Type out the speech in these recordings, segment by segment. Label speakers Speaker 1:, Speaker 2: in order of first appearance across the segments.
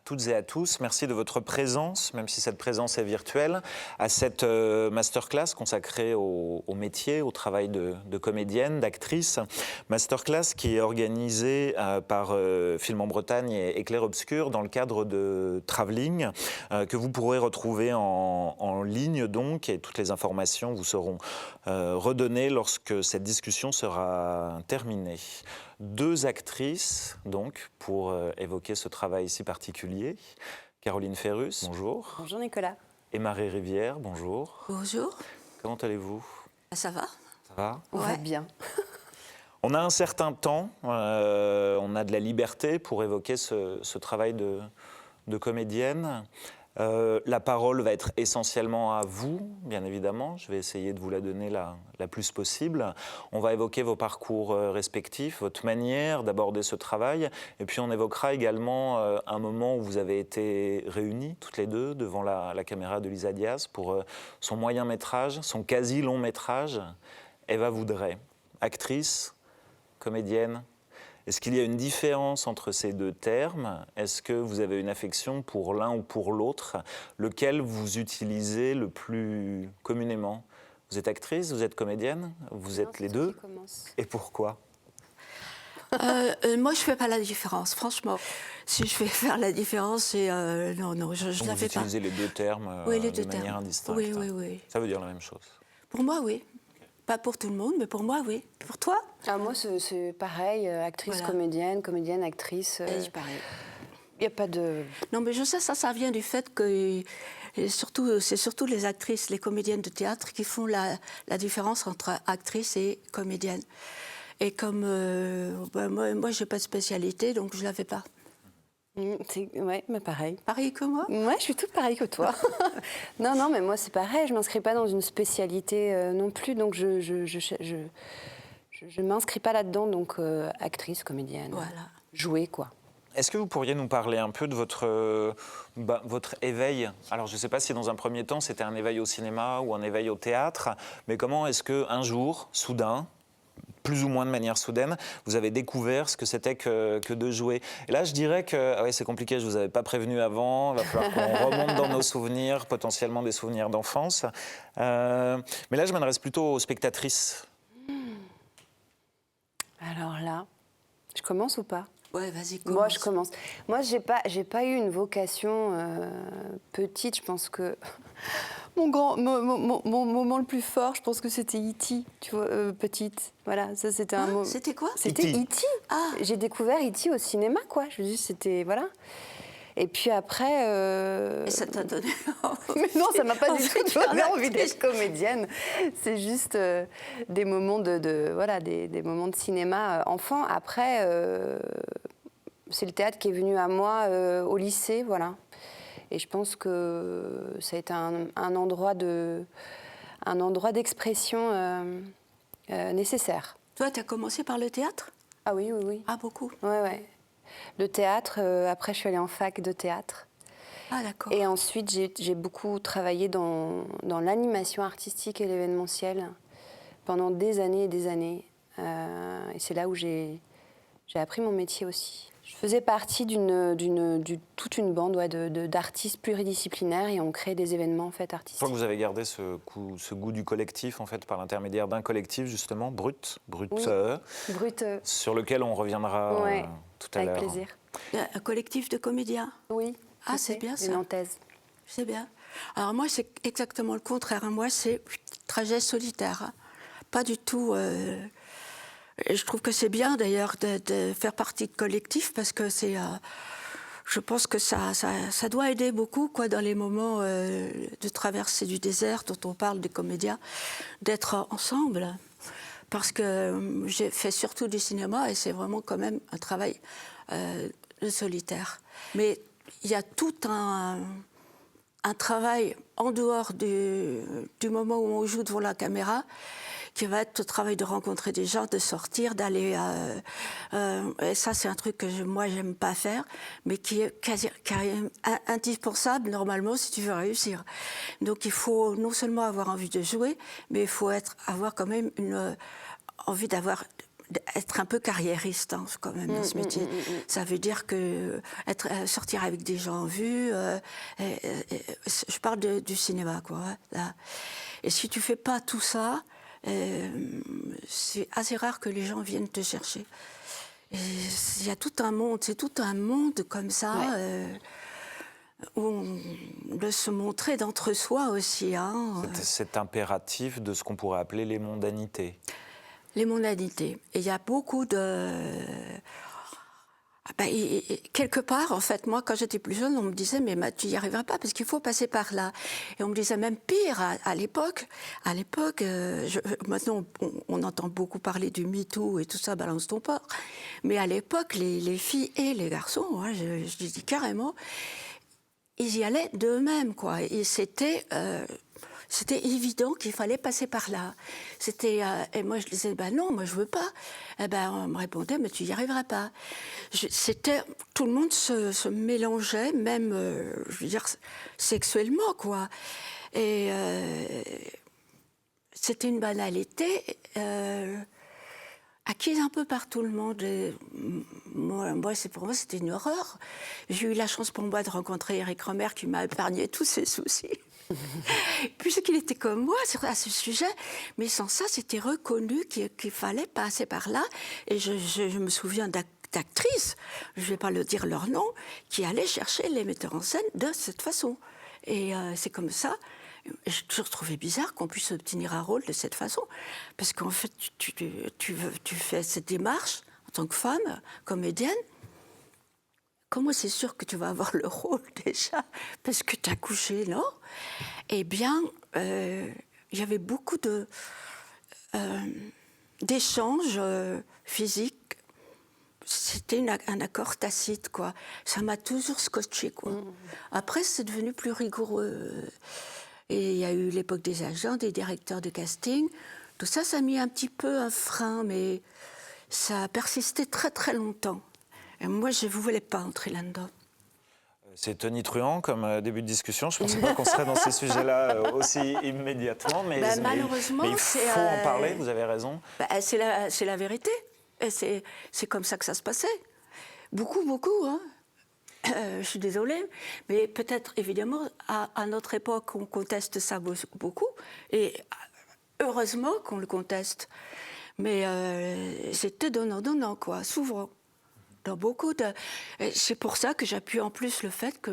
Speaker 1: toutes et à tous. Merci de votre présence, même si cette présence est virtuelle, à cette masterclass consacrée au métier, au travail de comédienne, d'actrice. Masterclass qui est organisée par Film en Bretagne et Éclair Obscur dans le cadre de Travelling, que vous pourrez retrouver en ligne donc, et toutes les informations vous seront redonnées lorsque cette discussion sera terminée. 2 actrices, donc, pour évoquer ce travail si particulier. Caroline Ferrus, bonjour.
Speaker 2: Bonjour Nicolas.
Speaker 1: Et Marie Rivière, bonjour.
Speaker 3: Bonjour.
Speaker 1: Comment allez-vous?
Speaker 3: Ça va?
Speaker 1: Ça va?
Speaker 2: On va bien.
Speaker 1: On a un certain temps, on a de la liberté pour évoquer ce travail de comédienne. La parole va être essentiellement à vous, bien évidemment. Je vais essayer de vous la donner la plus possible. On va évoquer vos parcours respectifs, votre manière d'aborder ce travail. Et puis on évoquera également un moment où vous avez été réunies, toutes les deux, devant la caméra de Lisa Diaz pour son moyen métrage, son quasi long métrage, Eva voudrait. Actrice, comédienne. Est-ce qu'il y a une différence entre ces 2 termes? Est-ce que vous avez une affection pour l'un ou pour l'autre? Lequel vous utilisez le plus communément? Vous êtes actrice, vous êtes comédienne? Vous êtes les 2? Et pourquoi?
Speaker 3: Moi, je ne fais pas la différence, franchement. Si je vais faire la différence, c'est... non, je ne la fais pas.
Speaker 1: Vous utilisez les 2 termes
Speaker 3: oui, les
Speaker 1: de
Speaker 3: 2
Speaker 1: manière
Speaker 3: termes.
Speaker 1: indistincte?
Speaker 3: Oui.
Speaker 1: Ça veut dire la même chose?
Speaker 3: Pour moi, oui. Pas pour tout le monde, mais pour moi, oui. Pour toi?
Speaker 2: Moi, c'est pareil, actrice, voilà. Comédienne, actrice.
Speaker 3: Pareil.
Speaker 2: Il n'y a pas de...
Speaker 3: Non, mais je sais, ça vient du fait que c'est surtout les actrices, les comédiennes de théâtre qui font la différence entre actrice et comédienne. Et comme moi, je n'ai pas de spécialité, donc je ne la fais pas.
Speaker 2: Ouais, mais pareil.
Speaker 3: Pareil que moi?
Speaker 2: Ouais, je suis toute pareille que toi. non, mais moi c'est pareil, je ne m'inscris pas dans une spécialité non plus, donc je m'inscris pas là-dedans, donc actrice, comédienne,
Speaker 3: voilà.
Speaker 2: Jouer quoi.
Speaker 1: Est-ce que vous pourriez nous parler un peu de votre éveil? Alors je ne sais pas si dans un premier temps c'était un éveil au cinéma ou un éveil au théâtre, mais comment est-ce qu'un jour, soudain, plus ou moins de manière soudaine, vous avez découvert ce que c'était que de jouer. Et là, je dirais que c'est compliqué, je ne vous avais pas prévenu avant, il va falloir qu'on remonte dans nos souvenirs, potentiellement des souvenirs d'enfance. Mais là, je m'adresse plutôt aux spectatrices.
Speaker 2: Alors là, je commence ou pas?
Speaker 3: Ouais, vas-y, commence.
Speaker 2: Moi, je commence. Moi, j'ai pas eu une vocation petite, je pense que... Mon moment le plus fort, je pense que c'était E.T., tu vois, petite. Voilà, ça c'était un moment.
Speaker 3: C'était quoi?
Speaker 2: C'était E.T.
Speaker 3: Ah.
Speaker 2: J'ai découvert E.T. au cinéma, quoi. Je veux dire, c'était... Voilà. Et puis après...
Speaker 3: Et ça t'a donné envie?
Speaker 2: Mais non, ça m'a pas du tout donné envie d'être comédienne. C'est juste des moments des moments de cinéma enfant. Après, c'est le théâtre qui est venu à moi au lycée, voilà. Et je pense que ça a été un endroit d'expression nécessaire.
Speaker 3: Toi, tu as commencé par le théâtre?
Speaker 2: Ah oui.
Speaker 3: Ah, beaucoup?
Speaker 2: Ouais. Le théâtre, après je suis allée en fac de théâtre.
Speaker 3: Ah, d'accord.
Speaker 2: Et ensuite, j'ai beaucoup travaillé dans l'animation artistique et l'événementiel pendant des années et des années. Et c'est là où j'ai appris mon métier aussi. Je faisais partie toute une bande d'artistes pluridisciplinaires et on crée des événements en fait, artistiques.
Speaker 1: Je crois que vous avez gardé ce goût du collectif en fait, par l'intermédiaire d'un collectif justement, Brut, sur lequel on reviendra tout à l'heure.
Speaker 2: Avec plaisir.
Speaker 3: Un collectif de comédiens?
Speaker 2: Oui.
Speaker 3: Ah, c'est bien ça.
Speaker 2: Une nantaise.
Speaker 3: C'est bien. Alors moi, c'est exactement le contraire. Moi, c'est trajet solitaire. Pas du tout... Et je trouve que c'est bien d'ailleurs de faire partie de collectif parce que c'est, je pense que ça doit aider beaucoup quoi, dans les moments de traversée du désert dont on parle des comédiens, d'être ensemble. Parce que j'ai fait surtout du cinéma et c'est vraiment quand même un travail de solitaire. Mais il y a tout un travail en dehors du moment où on joue devant la caméra qui va être le travail de rencontrer des gens, de sortir, d'aller... et ça, c'est un truc que moi, j'aime pas faire, mais qui est quasi indispensable, normalement, si tu veux réussir. Donc, il faut non seulement avoir envie de jouer, mais il faut avoir quand même envie d'avoir être un peu carriériste quand même dans ce métier. Ça veut dire que sortir avec des gens en vue, je parle du cinéma, quoi. Là. Et si tu fais pas tout ça, c'est assez rare que les gens viennent te chercher. Il y a tout un monde, c'est tout un monde comme ça, où on doit se montrer d'entre-soi aussi. Hein.
Speaker 1: Cet impératif de ce qu'on pourrait appeler les mondanités.
Speaker 3: Les mondanités. Et il y a beaucoup de... quelque part, en fait, moi, quand j'étais plus jeune, on me disait, mais tu n'y arriveras pas parce qu'il faut passer par là. Et on me disait même pire, à l'époque, maintenant, on entend beaucoup parler du MeToo et tout ça, balance ton porc. Mais à l'époque, les filles et les garçons, hein, je dis carrément, ils y allaient d'eux-mêmes, quoi. Et c'était évident qu'il fallait passer par là. Et moi, je disais, non, moi, je veux pas. On me répondait, mais tu n'y arriveras pas. Tout le monde se mélangeait, même, je veux dire, sexuellement, quoi. Et c'était une banalité acquise un peu par tout le monde. Et pour moi, c'était une horreur. J'ai eu la chance pour moi de rencontrer Éric Rohmer qui m'a épargné tous ses soucis. Puisqu'il était comme moi à ce sujet, mais sans ça, c'était reconnu qu'il fallait passer par là. Et je me souviens d'actrices, je ne vais pas le dire leur nom, qui allaient chercher les metteurs en scène de cette façon. Et c'est comme ça. J'ai toujours trouvé bizarre qu'on puisse obtenir un rôle de cette façon. Parce qu'en fait, tu fais cette démarche en tant que femme, comédienne. Comment c'est sûr que tu vas avoir le rôle déjà? Parce que tu as couché, non? Eh bien, il y avait beaucoup d'échanges physiques. C'était un accord tacite, quoi. Ça m'a toujours scotché, quoi. Après, c'est devenu plus rigoureux. Et il y a eu l'époque des agents, des directeurs de casting. Tout ça, ça a mis un petit peu un frein, mais ça a persisté très, très longtemps. Et moi, je ne voulais pas entrer là-dedans.
Speaker 1: C'est tonitruant comme début de discussion. Je ne pensais pas qu'on serait dans ces sujets-là aussi immédiatement. Mais
Speaker 3: malheureusement,
Speaker 1: il faut en parler, vous avez raison.
Speaker 3: C'est la vérité. Et c'est comme ça que ça se passait. Beaucoup, hein. Je suis désolée, mais peut-être, évidemment, à notre époque, on conteste ça beaucoup. Et heureusement qu'on le conteste. Mais c'était donnant, quoi, souvent. Dans c'est pour ça que j'appuie en plus le fait que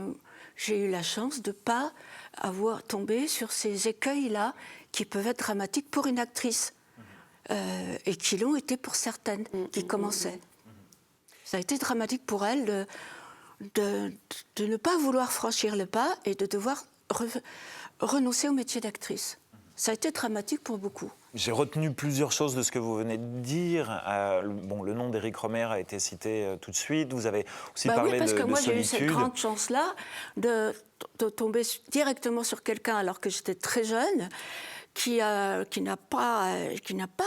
Speaker 3: j'ai eu la chance de ne pas avoir tombé sur ces écueils-là qui peuvent être dramatiques pour une actrice et qui l'ont été pour certaines qui commençaient. Ça a été dramatique pour elles de ne pas vouloir franchir le pas et de devoir renoncer au métier d'actrice. Ça a été dramatique pour beaucoup.
Speaker 1: J'ai retenu plusieurs choses de ce que vous venez de dire. Le nom d'Éric Rohmer a été cité tout de suite. Vous avez aussi parlé de solitude.
Speaker 3: Parce que moi, j'ai eu cette grande chance-là de tomber directement sur quelqu'un alors que j'étais très jeune, qui n'a pas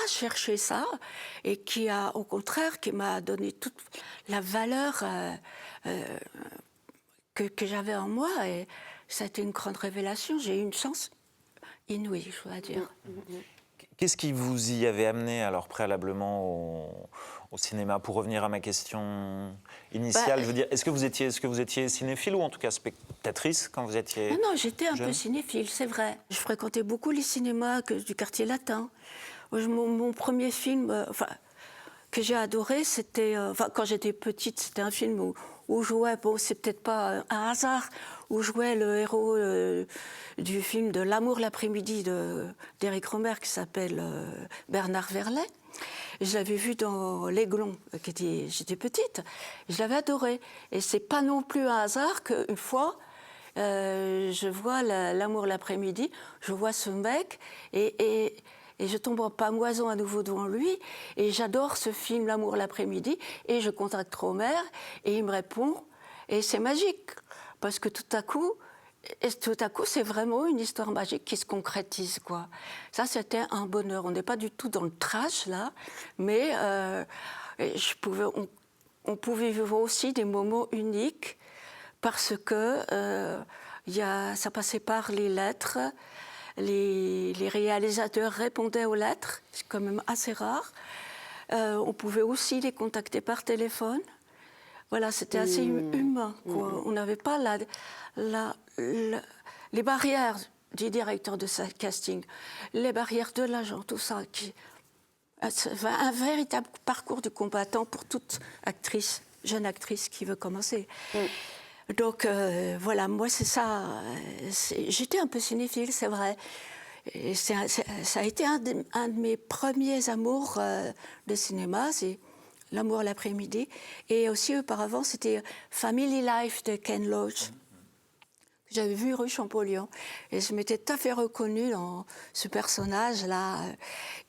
Speaker 3: cherché ça et qui a, au contraire, qui m'a donné toute la valeur que j'avais en moi. Et ça a été une grande révélation. J'ai eu une chance inouïe, je dois dire.
Speaker 1: Qu'est-ce qui vous y avait amené alors préalablement au cinéma? Pour revenir à ma question initiale, je veux dire, est-ce que vous étiez cinéphile ou en tout cas spectatrice quand vous étiez
Speaker 3: Non, j'étais un
Speaker 1: jeune?
Speaker 3: peu cinéphile, c'est vrai. Je fréquentais beaucoup les cinémas du quartier latin. Mon premier film que j'ai adoré, c'était... quand j'étais petite, c'était un film où jouait... Bon, c'est peut-être pas un hasard, où jouait le héros du film de L'amour l'après-midi d'Éric Rohmer, qui s'appelle Bernard Verlet. Je l'avais vu dans L'Aiglon, j'étais petite. Je l'avais adoré. Et c'est pas non plus un hasard qu'une fois, je vois L'amour l'après-midi, je vois ce mec, et je tombe en pamoison à nouveau devant lui, et j'adore ce film L'amour l'après-midi, et je contacte Rohmer, et il me répond, et c'est magique, parce que tout à coup, c'est vraiment une histoire magique qui se concrétise, quoi. Ça, c'était un bonheur. On n'est pas du tout dans le trash, là, mais on pouvait vivre aussi des moments uniques parce que ça passait par les lettres, les réalisateurs répondaient aux lettres, c'est quand même assez rare. On pouvait aussi les contacter par téléphone. Voilà, c'était assez humain, quoi. On n'avait pas les barrières du directeur de casting, les barrières de l'agent, tout ça. Un véritable parcours du combattant pour toute actrice, jeune actrice qui veut commencer. Donc voilà, moi c'est ça. J'étais un peu cinéphile, c'est vrai. Et ça a été un de mes premiers amours de cinéma, c'est L'amour l'après-midi. Et aussi auparavant, c'était Family Life de Ken Loach. J'avais vu rue Champollion et je m'étais tout à fait reconnue dans ce personnage-là.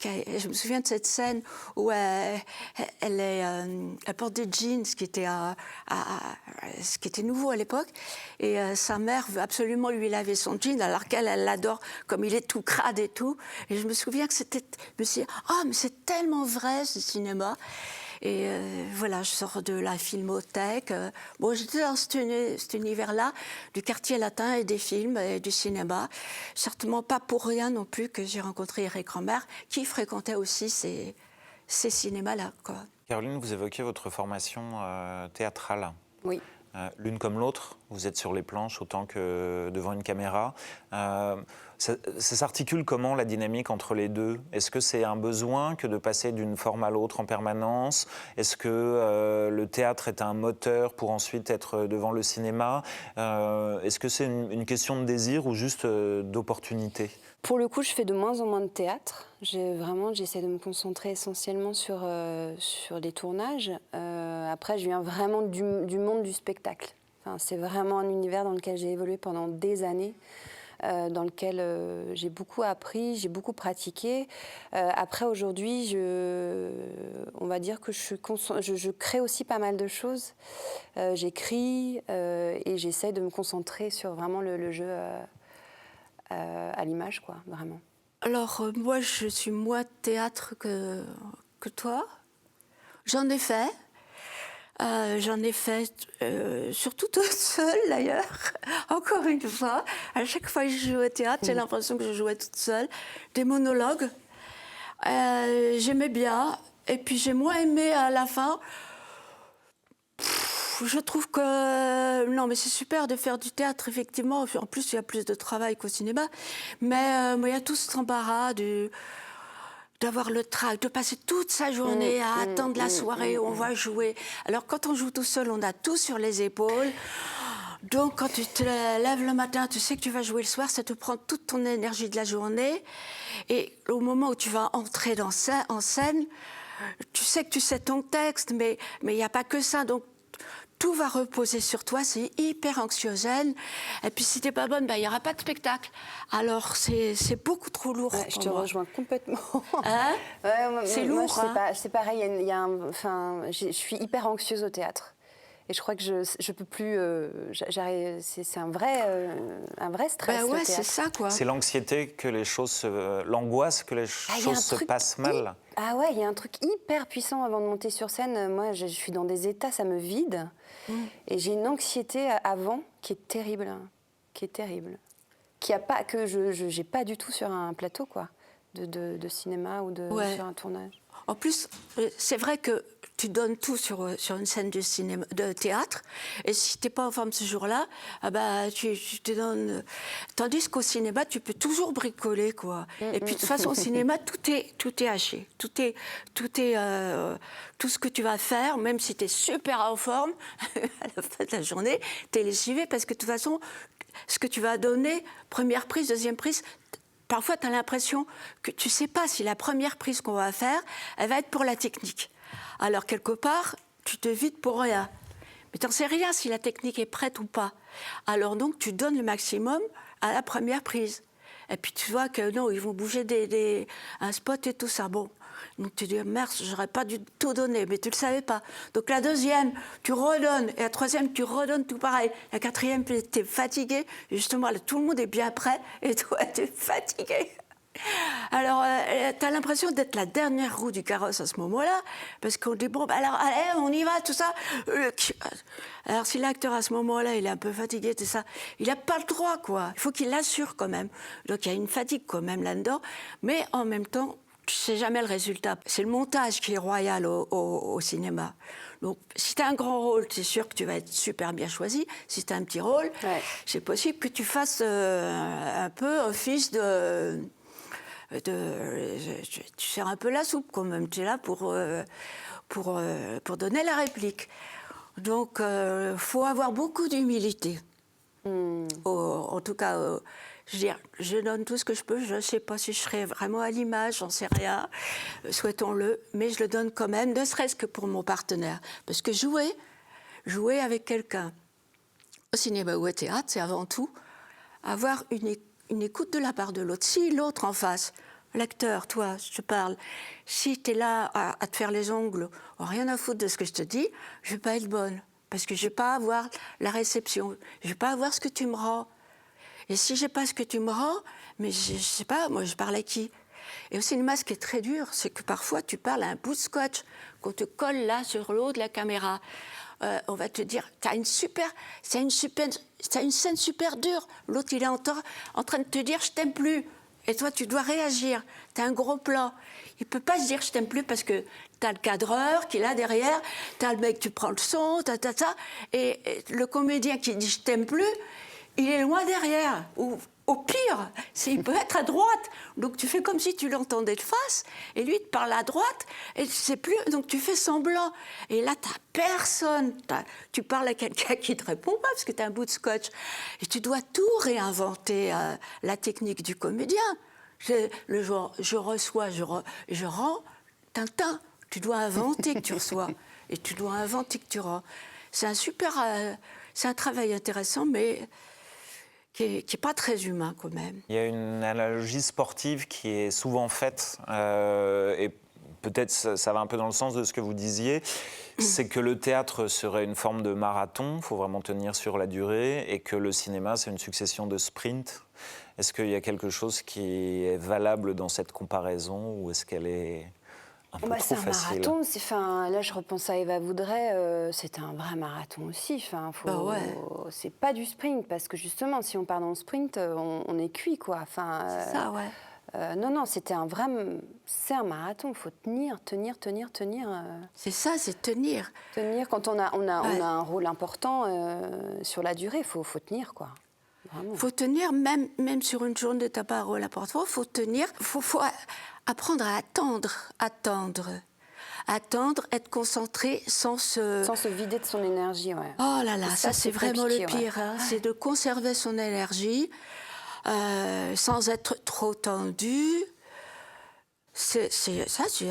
Speaker 3: Je me souviens de cette scène où elle porte des jeans, ce qui était nouveau à l'époque, et sa mère veut absolument lui laver son jean alors qu'elle l'adore comme il est tout crade et tout. Et je me souviens que je me suis dit, mais c'est tellement vrai ce cinéma. Et voilà, je sors de la filmothèque. Bon, j'étais dans cet univers-là, du quartier latin et des films et du cinéma. Certainement pas pour rien non plus que j'ai rencontré Eric Rohmer, qui fréquentait aussi ces cinémas-là, quoi.
Speaker 1: Caroline, vous évoquez votre formation théâtrale.
Speaker 2: Oui.
Speaker 1: L'une comme l'autre, vous êtes sur les planches autant que devant une caméra. Ça s'articule comment, la dynamique entre les deux? Est-ce que c'est un besoin que de passer d'une forme à l'autre en permanence? Est-ce que le théâtre est un moteur pour ensuite être devant le cinéma? Est-ce que c'est une question de désir ou juste d'opportunité?
Speaker 2: Pour le coup, je fais de moins en moins de théâtre. J'essaie de me concentrer essentiellement sur les tournages. Après, je viens vraiment du monde du spectacle. Enfin, c'est vraiment un univers dans lequel j'ai évolué pendant des années, dans lequel j'ai beaucoup appris, j'ai beaucoup pratiqué. Après, aujourd'hui, on va dire que je crée aussi pas mal de choses. J'écris et j'essaie de me concentrer sur vraiment le jeu à l'image, quoi, vraiment.
Speaker 3: Alors, moi, je suis moins théâtre que toi. J'en ai fait. Surtout toute seule, d'ailleurs. Encore une fois, à chaque fois que je joue au théâtre, j'ai l'impression que je jouais toute seule. Des monologues. J'aimais bien. Et puis, j'ai moins aimé à la fin. Je trouve que... Non, mais c'est super de faire du théâtre, effectivement. En plus, il y a plus de travail qu'au cinéma. Mais il y a tout cet embarras d'avoir le trac, de passer toute sa journée à attendre la soirée où on va jouer. Alors, quand on joue tout seul, on a tout sur les épaules. Donc, quand tu te lèves le matin, tu sais que tu vas jouer le soir, ça te prend toute ton énergie de la journée. Et au moment où tu vas entrer en scène, tu sais que tu sais ton texte, mais il n'y a pas que ça. Donc, tout va reposer sur toi, c'est hyper anxiogène. Et puis si t'es pas bonne, il n'y aura pas de spectacle. Alors c'est beaucoup trop lourd.
Speaker 2: Ouais, je te rejoins complètement.
Speaker 3: Hein? C'est lourd.
Speaker 2: C'est pareil, je suis hyper anxieuse au théâtre. Et je crois que je peux plus. C'est un vrai stress.
Speaker 3: Ouais, c'est ça, quoi.
Speaker 1: C'est l'anxiété que les choses, l'angoisse que les choses se passent mal.
Speaker 2: Ah ouais, il y a un truc hyper puissant avant de monter sur scène. Moi, je suis dans des états, ça me vide. Et j'ai une anxiété avant qui est terrible. Que j'ai pas du tout sur un plateau, quoi, de cinéma ou sur un tournage.
Speaker 3: En plus, c'est vrai que tu donnes tout sur une scène de théâtre, et si t'es pas en forme ce jour-là, tu te donnes. Tandis qu'au cinéma, tu peux toujours bricoler, quoi. Et puis de toute façon, au cinéma, tout est haché, tout ce que tu vas faire, même si t'es super en forme, à la fin de la journée, t'es lessivé parce que de toute façon, ce que tu vas donner, première prise, deuxième prise. Parfois, tu as l'impression que tu ne sais pas si la première prise qu'on va faire, elle va être pour la technique. Alors, quelque part, tu te vides pour rien. Mais tu n'en sais rien si la technique est prête ou pas. Alors donc, tu donnes le maximum à la première prise. Et puis, tu vois que non, ils vont bouger un spot et tout ça. Bon, donc tu dis, merde, j'aurais pas dû tout donner, mais tu ne le savais pas. Donc la deuxième, tu redonnes. Et la troisième, tu redonnes tout pareil. La quatrième, tu es fatigué. Et justement, là, tout le monde est bien prêt. Et toi, tu es fatigué. Alors, tu as l'impression d'être la dernière roue du carrosse à ce moment-là, parce qu'on dit, bon, alors, allez, on y va, tout ça. Alors, si l'acteur, à ce moment-là, il est un peu fatigué, tout ça, il n'a pas le droit, quoi. Il faut qu'il l'assure, quand même. Donc, il y a une fatigue, quand même, là-dedans. Mais, en même temps, tu sais jamais le résultat. C'est le montage qui est royal au cinéma. Donc, si tu as un grand rôle, c'est sûr que tu vas être super bien choisi. Si tu as un petit rôle, c'est possible que tu fasses un peu office tu sers un peu la soupe quand même. Tu es là pour donner la réplique. Donc, faut avoir beaucoup d'humilité. En tout cas, je veux dire, je donne tout ce que je peux. Je ne sais pas si je serai vraiment à l'image, j'en sais rien. Souhaitons-le, mais je le donne quand même, ne serait-ce que pour mon partenaire. Parce que jouer avec quelqu'un au cinéma ou au théâtre, c'est avant tout avoir une écoute de la part de l'autre. Si l'autre en face, l'acteur, toi, je te parle, si tu es là à te faire les ongles, rien à foutre de ce que je te dis, je ne vais pas être bonne. Parce que je ne vais pas avoir la réception, je ne vais pas avoir ce que tu me rends. Et si je n'ai pas ce que tu me rends, mais je ne sais pas, moi je parle à qui? Et au cinéma, ce qui est très dur, c'est que parfois tu parles à un bout de scotch qu'on te colle là sur le haut de la caméra. On va te dire, c'est une scène super dure. L'autre, il est en train de te dire, je t'aime plus. Et toi, tu dois réagir. Tu as un gros plan. Il ne peut pas se dire, je t'aime plus, parce que tu as le cadreur qui est là derrière, tu as le mec, tu prends le son, et le comédien qui dit, je t'aime plus, il est loin derrière. Ou au pire, il peut être à droite. Donc tu fais comme si tu l'entendais de face, et lui, il te parle à droite, et tu sais plus, donc tu fais semblant. Et là, tu n'as personne. Tu parles à quelqu'un qui ne te répond pas, parce que tu as un bout de scotch. Et tu dois tout réinventer, la technique du comédien. Je reçois, je rends, Tintin. Tu dois inventer que tu reçois, et tu dois inventer que tu rends. C'est un travail intéressant, mais qui est pas très humain quand même.
Speaker 1: Il y a une analogie sportive qui est souvent faite, et peut-être ça va un peu dans le sens de ce que vous disiez, c'est que le théâtre serait une forme de marathon, il faut vraiment tenir sur la durée, et que le cinéma, c'est une succession de sprints. Est-ce qu'il y a quelque chose qui est valable dans cette comparaison, ou est-ce qu'elle est un peu trop
Speaker 2: c'est un
Speaker 1: facile?
Speaker 2: marathon. Là, je repense à Eva Voudray. C'était un vrai marathon aussi. C'est pas du sprint, parce que justement, si on part dans le sprint, on est cuit, quoi.
Speaker 3: C'est ça, ouais.
Speaker 2: Non, c'est un marathon. Il faut tenir.
Speaker 3: C'est ça, c'est tenir.
Speaker 2: Tenir quand on a un rôle important sur la durée. Il faut tenir, quoi.
Speaker 3: Il faut tenir, même sur une journée, tu n'as pas un rôle important, il faut tenir. Il faut apprendre à attendre, être concentré sans
Speaker 2: se vider de son énergie, ouais.
Speaker 3: Oh là là, ça c'est vraiment le pire,
Speaker 2: ouais.
Speaker 3: hein. C'est de conserver son énergie sans être trop tendu. C'est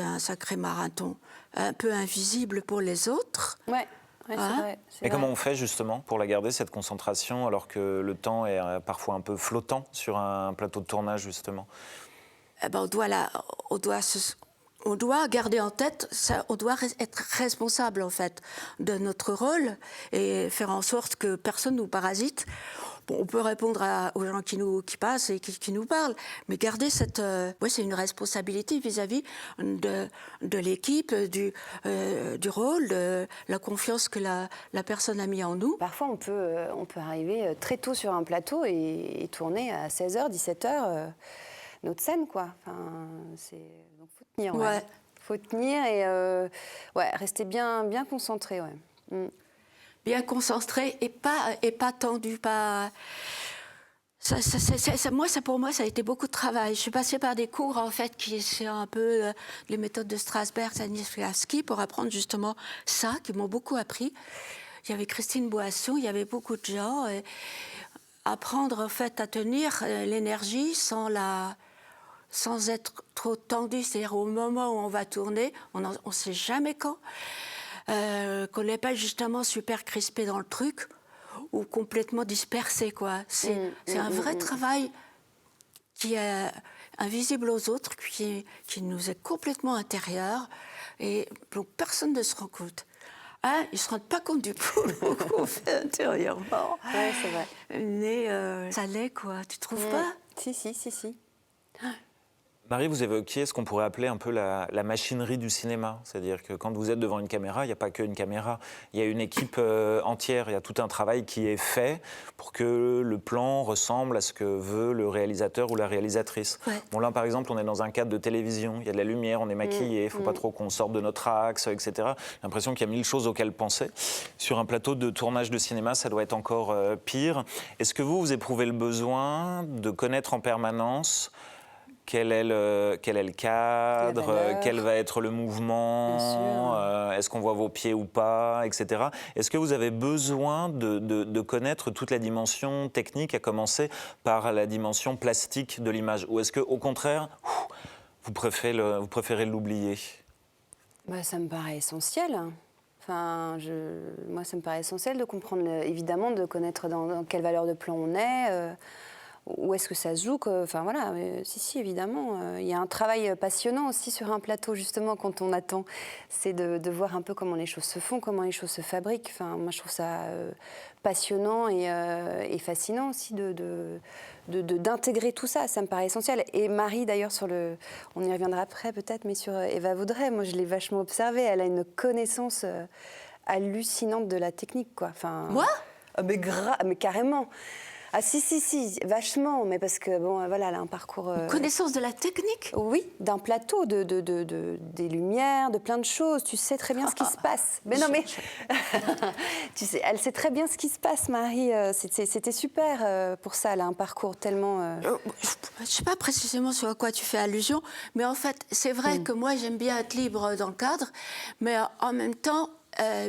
Speaker 3: un sacré marathon, un peu invisible pour les autres.
Speaker 2: Ouais. Ouais, c'est vrai.
Speaker 1: Et comment on fait justement pour la garder, cette concentration, alors que le temps est parfois un peu flottant sur un plateau de tournage, justement?
Speaker 3: On doit garder en tête, on doit être responsable en fait de notre rôle et faire en sorte que personne nous parasite. On peut répondre aux gens qui passent et qui nous parlent, mais garder c'est une responsabilité vis-à-vis de l'équipe, du rôle, de la confiance que la personne a mis en nous.
Speaker 2: Parfois, on peut arriver très tôt sur un plateau et tourner à 16h, 17h notre scène, quoi. Donc, faut tenir. Ouais. Faut tenir et rester bien concentré, ouais.
Speaker 3: Bien concentré et pas tendu, pas. Pour moi, ça a été beaucoup de travail. Je suis passée par des cours, en fait, qui sont un peu les méthodes de Strasberg, Stanislavski, pour apprendre justement ça, qui m'ont beaucoup appris. Il y avait Christine Boisson, il y avait beaucoup de gens. Et apprendre, en fait, à tenir l'énergie sans être trop tendu. C'est-à-dire, au moment où on va tourner, on ne sait jamais quand. Qu'on n'est pas justement super crispé dans le truc ou complètement dispersé, quoi. C'est un vrai travail qui est invisible aux autres, qui nous est complètement intérieur et donc personne ne se rend compte. Ils ne se rendent pas compte du boulot qu'on fait intérieurement.
Speaker 2: Ouais, c'est vrai.
Speaker 3: Mais ça l'est, quoi. Tu trouves pas?
Speaker 2: Si.
Speaker 1: Marie, vous évoquiez ce qu'on pourrait appeler un peu la machinerie du cinéma. C'est-à-dire que quand vous êtes devant une caméra, il n'y a pas qu'une caméra. Il y a une équipe entière. Il y a tout un travail qui est fait pour que le plan ressemble à ce que veut le réalisateur ou la réalisatrice.
Speaker 3: Ouais.
Speaker 1: Bon, là, par exemple, on est dans un cadre de télévision. Il y a de la lumière, on est maquillé. Il ne faut pas trop qu'on sorte de notre axe, etc. J'ai l'impression qu'il y a mille choses auxquelles penser. Sur un plateau de tournage de cinéma, ça doit être encore pire. Est-ce que vous éprouvez le besoin de connaître en permanence quel est le cadre, quel va être le mouvement, est-ce qu'on voit vos pieds ou pas, etc. Est-ce que vous avez besoin de connaître toute la dimension technique, à commencer par la dimension plastique de l'image? Ou est-ce qu'au contraire, vous préférez l'oublier?
Speaker 2: Bah, ça me paraît essentiel. Enfin, moi, ça me paraît essentiel de comprendre, évidemment, de connaître dans quelle valeur de plan on est. Où est-ce que ça se joue Enfin voilà, si, évidemment. Il y a un travail passionnant aussi sur un plateau, justement, quand on attend. C'est de voir un peu comment les choses se font, comment les choses se fabriquent. Enfin, moi, je trouve ça passionnant et fascinant aussi d'intégrer tout ça. Ça me paraît essentiel. Et Marie, d'ailleurs, on y reviendra après peut-être, mais sur Eva Vaudrey, moi, je l'ai vachement observée. Elle a une connaissance hallucinante de la technique, quoi. Enfin,
Speaker 3: Moi
Speaker 2: mais carrément. Ah si, vachement, mais parce que, bon, voilà, elle a un parcours...
Speaker 3: Connaissance de la technique?
Speaker 2: Oui, d'un plateau, des lumières, de plein de choses. Tu sais très bien ce qui se passe. Mais non, mais... tu sais, elle sait très bien ce qui se passe, Marie. C'était super pour ça. Elle a un parcours tellement...
Speaker 3: Je ne sais pas précisément sur quoi tu fais allusion, mais en fait, c'est vrai que moi, j'aime bien être libre dans le cadre, mais en même temps,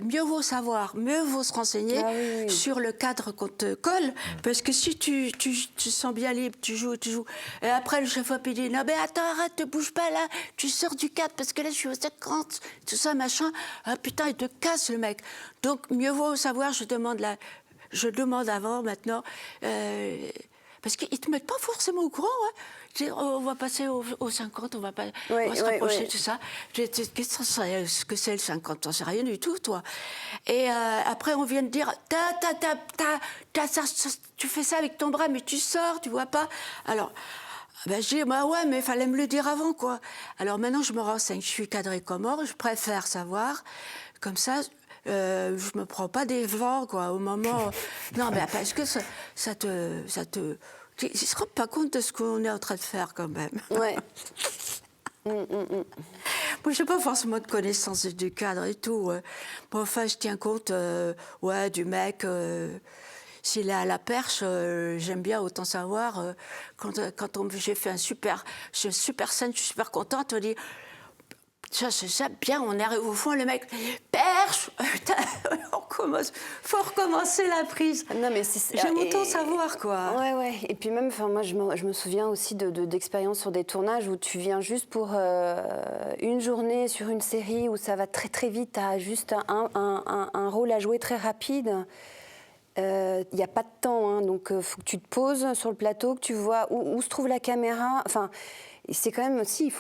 Speaker 3: mieux vaut savoir, mieux vaut se renseigner sur le cadre qu'on te colle, parce que si tu sens bien libre, tu joues, et après le chef-op il dit non mais attends, arrête, te bouge pas là, tu sors du cadre parce que là je suis au 50, tout ça machin, ah putain il te casse le mec. Donc mieux vaut savoir, je demande avant maintenant. Parce qu'ils ne te mettent pas forcément au courant. Hein. On va passer au 50, on va se rapprocher, tout ça. Qu'est-ce que c'est le 50? T'en sais rien du tout, toi. Et après, on vient de dire, tu fais ça avec ton bras, mais tu sors, tu vois pas. Alors, ben, je dis, bah ouais, mais il fallait me le dire avant, quoi. Alors maintenant, je me renseigne. Je suis cadrée Comore, je préfère savoir. Comme ça... je me prends pas des vents, quoi, au moment... Non, mais parce que ça te... Ils se rendent pas compte de ce qu'on est en train de faire, quand même.
Speaker 2: Ouais.
Speaker 3: Moi, je n'ai pas forcément de connaissance du cadre et tout. Bon, enfin, je tiens compte du mec... S'il est à la perche, j'aime bien autant savoir. Quand j'ai fait une super scène, je suis super contente, on dit... Ça, c'est ça, bien, on arrive au fond, le mec, perche, faut recommencer la prise.
Speaker 2: Non, mais
Speaker 3: j'aime autant savoir, quoi.
Speaker 2: Ouais. Et puis même, moi, je me souviens aussi d'expériences sur des tournages où tu viens juste pour une journée sur une série où ça va très très vite, tu as juste un rôle à jouer très rapide. Il n'y a pas de temps, hein, donc il faut que tu te poses sur le plateau, que tu vois où se trouve la caméra. Enfin, c'est quand même aussi,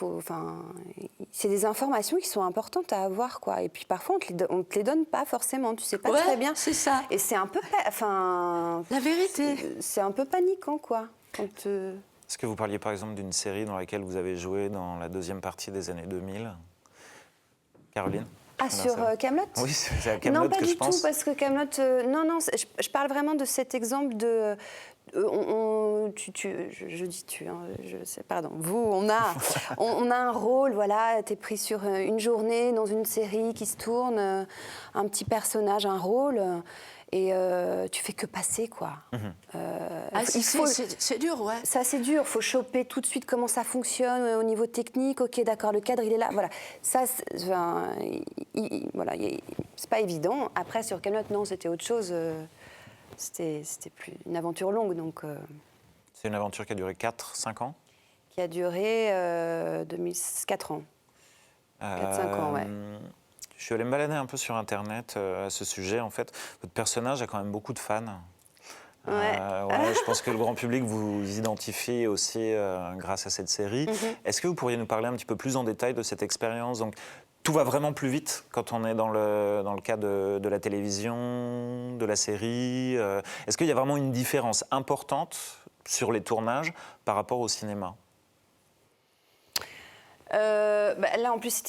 Speaker 2: c'est des informations qui sont importantes à avoir, quoi. Et puis parfois, on ne te les donne pas forcément, tu sais pas très bien.
Speaker 3: C'est ça.
Speaker 2: Et c'est un peu...
Speaker 3: La vérité.
Speaker 2: C'est un peu paniquant, quoi.
Speaker 1: Est-ce que vous parliez par exemple d'une série dans laquelle vous avez joué dans la deuxième partie des années 2000? Caroline?
Speaker 2: Ah, sur Kaamelott?
Speaker 1: Oui, c'est à Kaamelott que je pense.
Speaker 2: Non, pas du tout, parce que Kaamelott... non, je parle vraiment de cet exemple de... je dis tu, hein, je sais, pardon. Vous, on a un rôle, voilà, t'es pris sur une journée dans une série qui se tourne, un petit personnage, un rôle, et tu fais que passer, quoi.
Speaker 3: C'est dur, ouais.
Speaker 2: Ça, c'est dur. Il faut choper tout de suite comment ça fonctionne au niveau technique. Ok, d'accord, le cadre, il est là. Voilà. Ça, voilà, c'est pas évident. Après, sur Kaamelott, non, c'était autre chose. C'était plus une aventure longue, donc...
Speaker 1: C'est une aventure qui a duré 4-5 ans?
Speaker 2: Qui a duré 4 ans. 4-5 ans, ouais.
Speaker 1: Je suis allé me balader un peu sur Internet à ce sujet. En fait, votre personnage a quand même beaucoup de fans.
Speaker 2: Ouais.
Speaker 1: Je pense que le grand public vous identifie aussi grâce à cette série. Est-ce que vous pourriez nous parler un petit peu plus en détail de cette expérience? Donc, tout va vraiment plus vite quand on est dans le cas de la télévision, de la série. Est-ce qu'il y a vraiment une différence importante sur les tournages par rapport au cinéma?
Speaker 2: Là, en plus,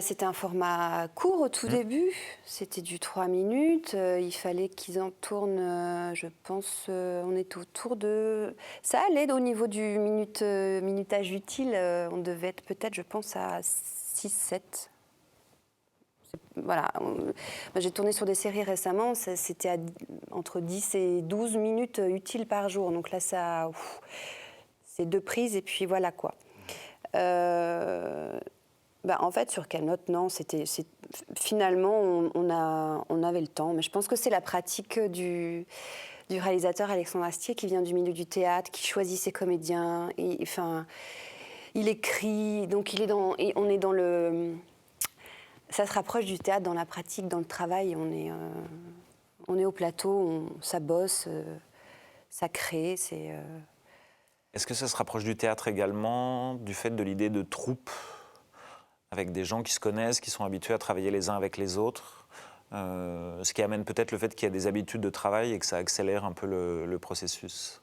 Speaker 2: c'était un format court au tout début. C'était du 3 minutes. Il fallait qu'ils en tournent, je pense, on était autour de... Ça allait au niveau du minutage utile. On devait être peut-être, je pense, à 6-7. Voilà. J'ai tourné sur des séries récemment. C'était entre 10 et 12 minutes utiles par jour. Donc là, c'est 2 prises et puis voilà quoi. En fait, sur Keynote, non, finalement, on avait le temps. Mais je pense que c'est la pratique du réalisateur Alexandre Astier qui vient du milieu du théâtre, qui choisit ses comédiens. Il écrit, donc on est dans le... Ça se rapproche du théâtre dans la pratique, dans le travail. On est au plateau, ça bosse, ça crée, c'est...
Speaker 1: Est-ce que ça se rapproche du théâtre également, du fait de l'idée de troupe, avec des gens qui se connaissent, qui sont habitués à travailler les uns avec les autres, ce qui amène peut-être le fait qu'il y a des habitudes de travail et que ça accélère un peu le processus?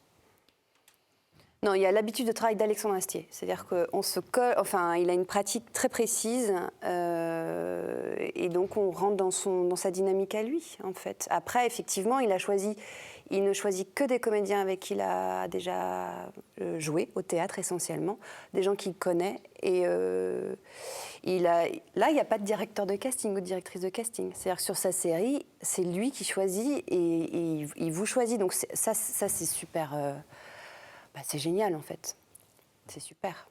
Speaker 2: Non, il y a l'habitude de travail d'Alexandre Astier. C'est-à-dire qu'on se colle, enfin, il a une pratique très précise et donc on rentre dans sa dynamique à lui, en fait. Après, effectivement, il ne choisit que des comédiens avec qui il a déjà joué au théâtre essentiellement, des gens qu'il connaît. Et là, il n'y a pas de directeur de casting ou de directrice de casting. C'est-à-dire que sur sa série, c'est lui qui choisit et il vous choisit. Donc ça c'est super... c'est génial, en fait. C'est super.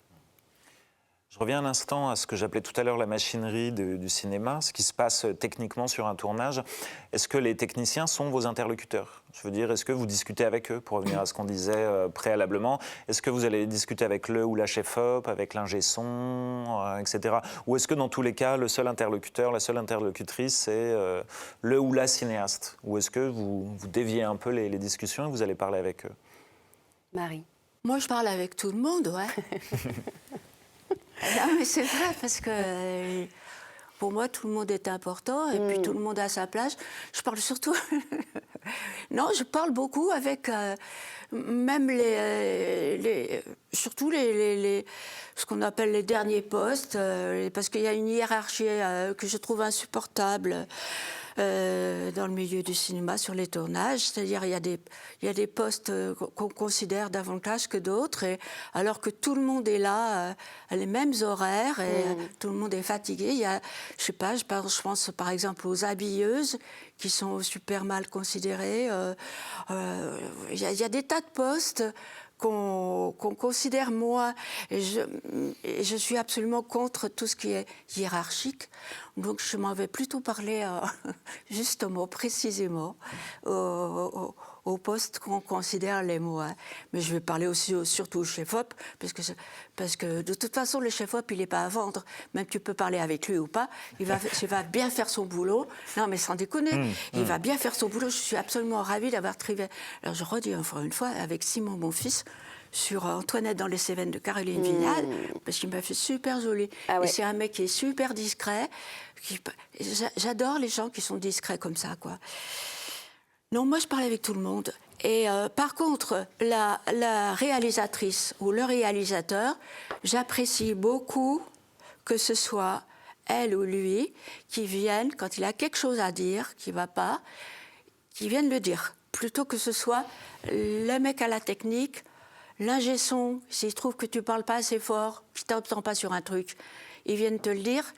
Speaker 1: Je reviens un instant à ce que j'appelais tout à l'heure la machinerie du cinéma, ce qui se passe techniquement sur un tournage. Est-ce que les techniciens sont vos interlocuteurs? Je veux dire, est-ce que vous discutez avec eux, pour revenir à ce qu'on disait préalablement? Est-ce que vous allez discuter avec le ou la chef-op, avec l'ingé son, etc. Ou est-ce que dans tous les cas, le seul interlocuteur, la seule interlocutrice, c'est le ou la cinéaste? Ou est-ce que vous déviez un peu les discussions et vous allez parler avec eux?
Speaker 2: Marie.
Speaker 3: Moi, je parle avec tout le monde, ouais. Non, mais c'est vrai, parce que pour moi, tout le monde est important et puis tout le monde a sa place. Je parle surtout... Non, je parle beaucoup avec même surtout ce qu'on appelle les derniers postes, parce qu'il y a une hiérarchie que je trouve insupportable dans le milieu du cinéma sur les tournages. C'est-à-dire il y a des postes qu'on considère davantage que d'autres, alors que tout le monde est là à les mêmes horaires et tout le monde est fatigué. Il y a, je pense par exemple aux habilleuses qui sont super mal considérées. Il y a des tas de postes qu'on considère moins. Et je suis absolument contre tout ce qui est hiérarchique. Donc je m'en vais plutôt parler justement, précisément, aux postes qu'on considère les moins. Mais je vais parler aussi surtout au chef-op, parce que de toute façon, le chef-op, il n'est pas à vendre. Même tu peux parler avec lui ou pas, il va bien faire son boulot. Non, mais sans déconner, il va bien faire son boulot. Je suis absolument ravie d'avoir travaillé. Alors je redis encore une fois, avec Simon, mon fils, sur Antoinette dans les Cévennes de Caroline Vignal, parce qu'il m'a fait super joli.
Speaker 2: Ah ouais.
Speaker 3: Et c'est un mec qui est super discret. J'adore les gens qui sont discrets comme ça, quoi. Non, moi, je parle avec tout le monde. Et par contre, la réalisatrice ou le réalisateur, j'apprécie beaucoup que ce soit elle ou lui qui vienne, quand il a quelque chose à dire qui ne va pas, qui vienne le dire. Plutôt que ce soit le mec à la technique, l'ingé son, s'il trouve que tu ne parles pas assez fort, qu'il ne t'entend pas sur un truc, ils viennent te le dire.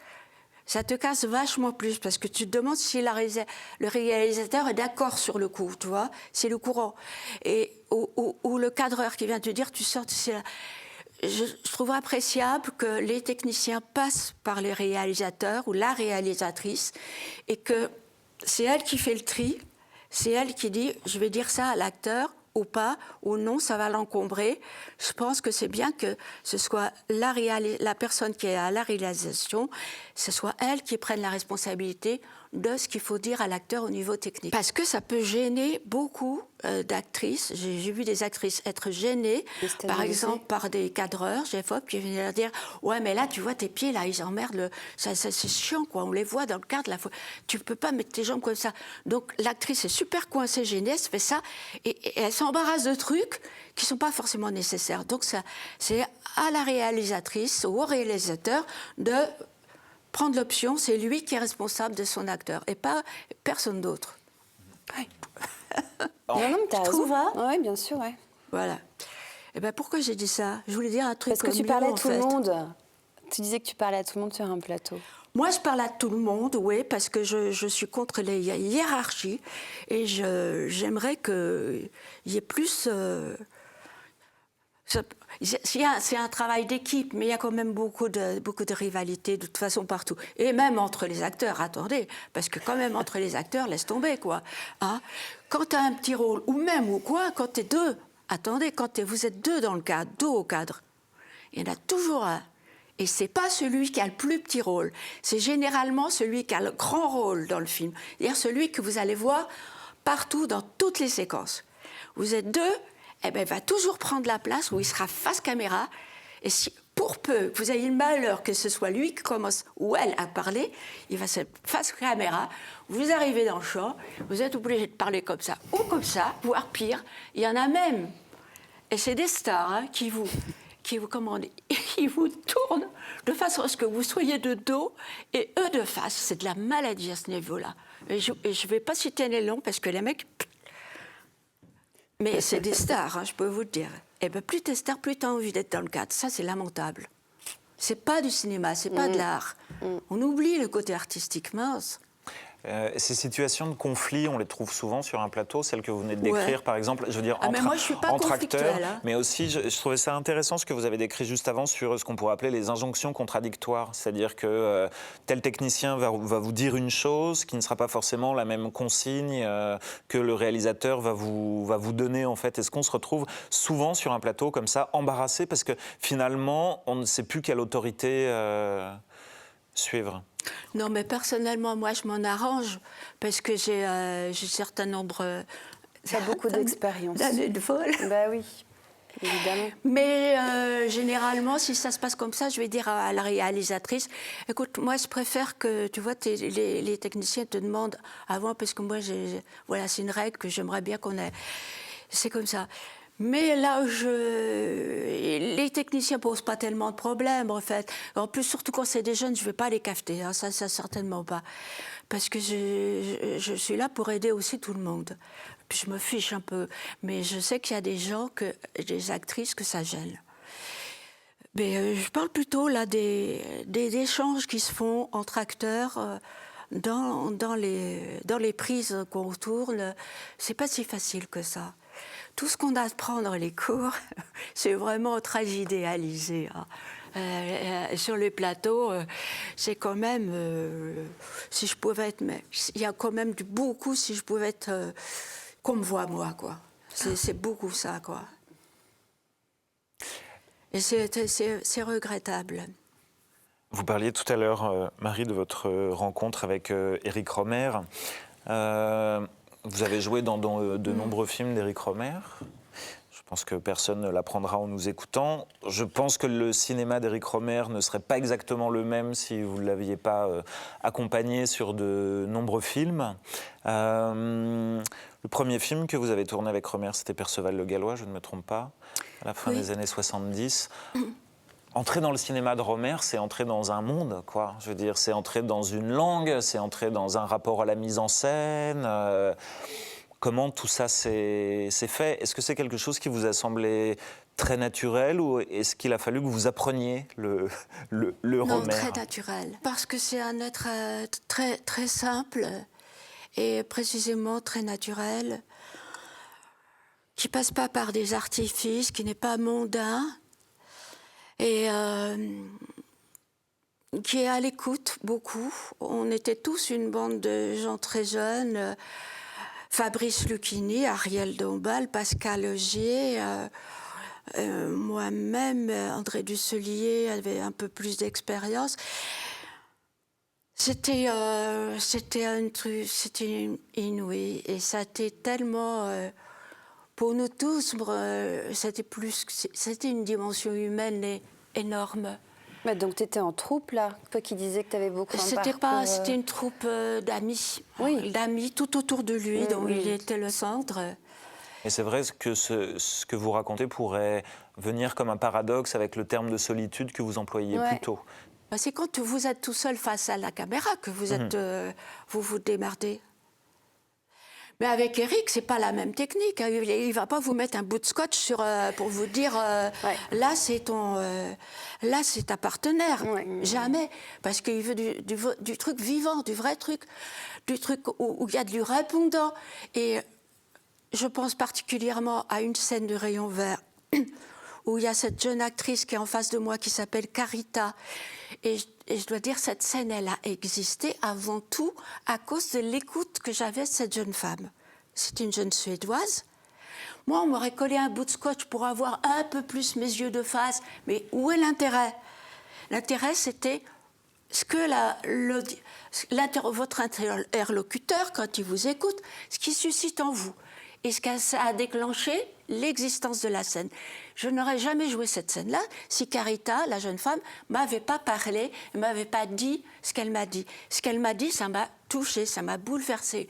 Speaker 3: Ça te casse vachement plus, parce que tu te demandes si le réalisateur est d'accord sur le coup, tu vois, c'est le courant. Ou le cadreur qui vient te dire, tu sors, je trouve appréciable que les techniciens passent par les réalisateurs ou la réalisatrice, et que c'est elle qui fait le tri, c'est elle qui dit, je vais dire ça à l'acteur, ou pas, ou non, ça va l'encombrer. Je pense que c'est bien que ce soit la personne qui est à la réalisation, ce soit elle qui prenne la responsabilité de ce qu'il faut dire à l'acteur au niveau technique. Parce que ça peut gêner beaucoup d'actrices. J'ai vu des actrices être gênées, par exemple, par des cadreurs, qui venaient leur dire « Ouais, mais là, tu vois, tes pieds, là, ils emmerdent. C'est chiant, quoi. On les voit dans le cadre. Là, tu peux pas mettre tes jambes comme ça. » Donc, l'actrice est super coincée, gênée, elle se fait ça, et elle s'embarrasse de trucs qui sont pas forcément nécessaires. Donc, c'est à la réalisatrice ou au réalisateur de prendre l'option, c'est lui qui est responsable de son acteur et pas personne d'autre.
Speaker 2: Oui. Non, mais t'as raison. Oui, bien sûr, ouais.
Speaker 3: Voilà. Et ben pourquoi j'ai dit ça? Je voulais dire un truc.
Speaker 2: Parce que tu parlais à tout le monde. Tu disais que tu parlais à tout le monde sur un plateau.
Speaker 3: Moi, je parle à tout le monde, oui, parce que je suis contre les hiérarchies et j'aimerais qu'il y ait plus... C'est un travail d'équipe, mais il y a quand même beaucoup de rivalité de toute façon partout. Et même entre les acteurs, attendez, parce que quand même entre les acteurs, laisse tomber, quoi. Hein? Quand tu as un petit rôle, ou même ou quoi, quand tu es deux, attendez, vous êtes deux dans le cadre, dos au cadre, il y en a toujours un. Et c'est pas celui qui a le plus petit rôle, c'est généralement celui qui a le grand rôle dans le film. C'est-à-dire celui que vous allez voir partout dans toutes les séquences. Vous êtes deux, eh ben, il va toujours prendre la place où il sera face caméra. Et si, pour peu que vous ayez le malheur que ce soit lui qui commence ou elle à parler, il va se face caméra. Vous arrivez dans le champ, vous êtes obligé de parler comme ça ou comme ça, voire pire. Il y en a même, et c'est des stars hein, qui vous commandent, ils vous tournent de façon à ce que vous soyez de dos et eux de face. C'est de la maladie à ce niveau-là. Et je ne vais pas citer les noms parce que les mecs... Mais c'est des stars, hein, je peux vous le dire. Et bien, plus t'es star, plus t'as envie d'être dans le cadre. Ça, c'est lamentable. C'est pas du cinéma, c'est pas de l'art. On oublie le côté artistique, mince.
Speaker 1: Ces situations de conflit, on les trouve souvent sur un plateau, celles que vous venez de décrire, par exemple, je veux dire, entre acteurs,
Speaker 3: hein.
Speaker 1: mais aussi, je trouvais ça intéressant ce que vous avez décrit juste avant sur ce qu'on pourrait appeler les injonctions contradictoires, c'est-à-dire que tel technicien va vous dire une chose qui ne sera pas forcément la même consigne que le réalisateur va vous donner, en fait. Est-ce qu'on se retrouve souvent sur un plateau comme ça, embarrassé, parce que finalement, on ne sait plus quelle autorité suivre?
Speaker 3: Non, mais personnellement, moi, je m'en arrange parce que j'ai un certain nombre...
Speaker 2: Ça a beaucoup d'expérience.
Speaker 3: D'années de vol.
Speaker 2: Bah oui, évidemment.
Speaker 3: Mais généralement, si ça se passe comme ça, je vais dire à la réalisatrice, écoute, moi, je préfère que, tu vois, les techniciens te demandent avant, parce que moi, voilà, c'est une règle que j'aimerais bien qu'on ait. C'est comme ça. Mais là, les techniciens ne posent pas tellement de problèmes, en fait. En plus, surtout quand c'est des jeunes, je ne vais pas les cafeter, hein, ça certainement pas. Parce que je suis là pour aider aussi tout le monde. Puis je me fiche un peu. Mais je sais qu'il y a des gens, des actrices, que ça gêne. Mais je parle plutôt là des échanges qui se font entre acteurs dans les prises qu'on tourne. C'est pas si facile que ça. Tout ce qu'on a à prendre les cours, c'est vraiment très idéalisé. Hein. Sur les plateaux, c'est quand même, si je pouvais être, mais il y a quand même beaucoup, si je pouvais être, qu'on me voit moi, quoi. C'est beaucoup ça, quoi. Et c'est regrettable.
Speaker 1: Vous parliez tout à l'heure, Marie, de votre rencontre avec Éric Rohmer. Vous avez joué dans de nombreux films d'Éric Rohmer. Je pense que personne ne l'apprendra en nous écoutant. Je pense que le cinéma d'Éric Rohmer ne serait pas exactement le même si vous ne l'aviez pas accompagné sur de nombreux films. Le premier film que vous avez tourné avec Rohmer, c'était Perceval le Gallois, je ne me trompe pas, à la fin des années 70. Entrer dans le cinéma de Rohmer, c'est entrer dans un monde, quoi. Je veux dire, c'est entrer dans une langue, c'est entrer dans un rapport à la mise en scène. Comment tout ça s'est fait? Est-ce que c'est quelque chose qui vous a semblé très naturel ou est-ce qu'il a fallu que vous appreniez le Rohmer?
Speaker 3: Non, très naturel. Parce que c'est un être très, très simple et précisément très naturel, qui ne passe pas par des artifices, qui n'est pas mondain. Et qui est à l'écoute beaucoup. On était tous une bande de gens très jeunes. Fabrice Lucchini, Ariel Dombal, Pascal Augier, moi-même, André Dusselier avait un peu plus d'expérience. C'était un truc, c'était inouï. Et ça a été tellement... pour nous tous, c'était une dimension humaine énorme.
Speaker 2: Bah, donc tu étais en troupe là, toi qui disais que tu avais beaucoup un parcours...
Speaker 3: C'était une troupe d'amis,
Speaker 2: Oui.
Speaker 3: d'amis tout autour de lui, dont il était le centre.
Speaker 1: Et c'est vrai que ce que vous racontez pourrait venir comme un paradoxe avec le terme de solitude que vous employiez plus tôt.
Speaker 3: Bah, c'est quand vous êtes tout seul face à la caméra que vous êtes, vous vous démerdez. Mais avec Eric, c'est pas la même technique. Il va pas vous mettre un bout de scotch pour vous dire là c'est ta partenaire. Jamais, parce qu'il veut du truc vivant, du vrai truc, du truc où il y a du répondant. Et je pense particulièrement à une scène de Rayon Vert où il y a cette jeune actrice qui est en face de moi qui s'appelle Carita. Et je dois dire, cette scène, elle a existé avant tout à cause de l'écoute que j'avais de cette jeune femme. C'est une jeune Suédoise. Moi, on m'aurait collé un bout de scotch pour avoir un peu plus mes yeux de face. Mais où est l'intérêt? L'intérêt, c'était ce que votre interlocuteur, quand il vous écoute, ce qui suscite en vous. Et ce que ça a déclenché, l'existence de la scène. Je n'aurais jamais joué cette scène-là si Carita, la jeune femme, m'avait pas parlé, ne m'avait pas dit ce qu'elle m'a dit. Ce qu'elle m'a dit, ça m'a touchée, ça m'a bouleversée.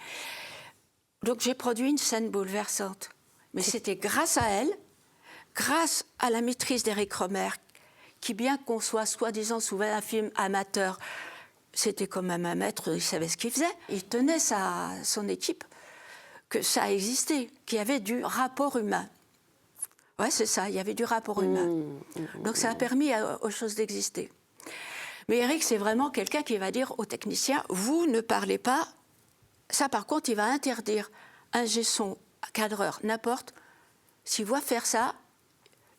Speaker 3: Donc j'ai produit une scène bouleversante. Mais c'était grâce à elle, grâce à la maîtrise d'Éric Rohmer, qui, bien qu'on soit soi-disant souvent un film amateur, c'était quand même un maître, il savait ce qu'il faisait. Il tenait son équipe, que ça existait, qu'il y avait du rapport humain. Ouais, c'est ça, il y avait du rapport humain. Donc ça a permis aux choses d'exister. Mais Eric, c'est vraiment quelqu'un qui va dire aux techniciens, vous ne parlez pas. Ça, par contre, il va interdire un gesson, cadreur, n'importe, s'il voit faire ça,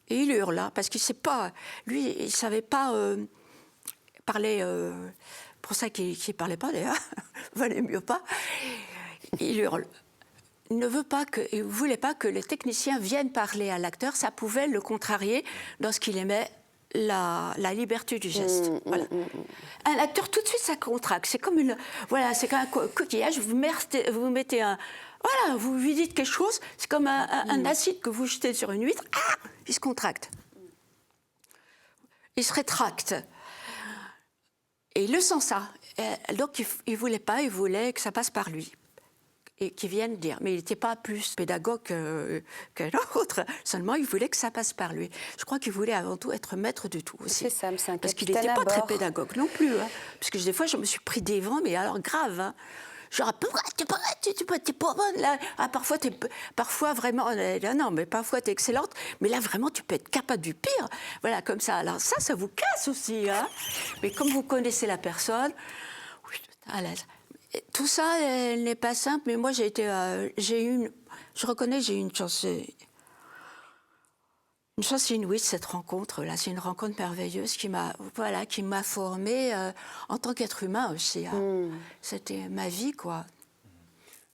Speaker 3: et il hurle, hein, parce qu'il ne sait pas, lui, il ne savait pas parler, pour ça qu'il ne parlait pas d'ailleurs, valait mieux pas, il hurle. Il ne voulait pas que les techniciens viennent parler à l'acteur, ça pouvait le contrarier dans ce qu'il aimait, la liberté du geste. Voilà. Un acteur, tout de suite, ça contracte. C'est comme c'est comme un coquillage, vous mettez un... Voilà, vous lui dites quelque chose, c'est comme un acide que vous jetez sur une huître, il se contracte. Il se rétracte. Et il le sent ça. Donc, il voulait pas, il voulait que ça passe par lui. Et qui viennent dire. Mais il n'était pas plus pédagogue qu'un autre, seulement il voulait que ça passe par lui. Je crois qu'il voulait avant tout être maître de tout aussi.
Speaker 2: C'est ça, c'est un
Speaker 3: parce qu'il
Speaker 2: capitaine
Speaker 3: n'était pas
Speaker 2: à bord.
Speaker 3: très pédagogue non plus. Hein. Parce que des fois, je me suis pris des vents, mais alors grave. Hein. Genre, t'es pas bonne, là. Parfois, vraiment, non, mais parfois, t'es excellente, mais là, vraiment, tu peux être capable du pire. Voilà, comme ça. Alors ça vous casse aussi. Hein. Mais comme vous connaissez la personne, oui, à l'aise. Tout ça n'est pas simple, mais moi, je reconnais que j'ai eu une chance inouïe, cette rencontre-là. C'est une rencontre merveilleuse qui m'a formée en tant qu'être humain aussi. Hein. C'était ma vie, quoi.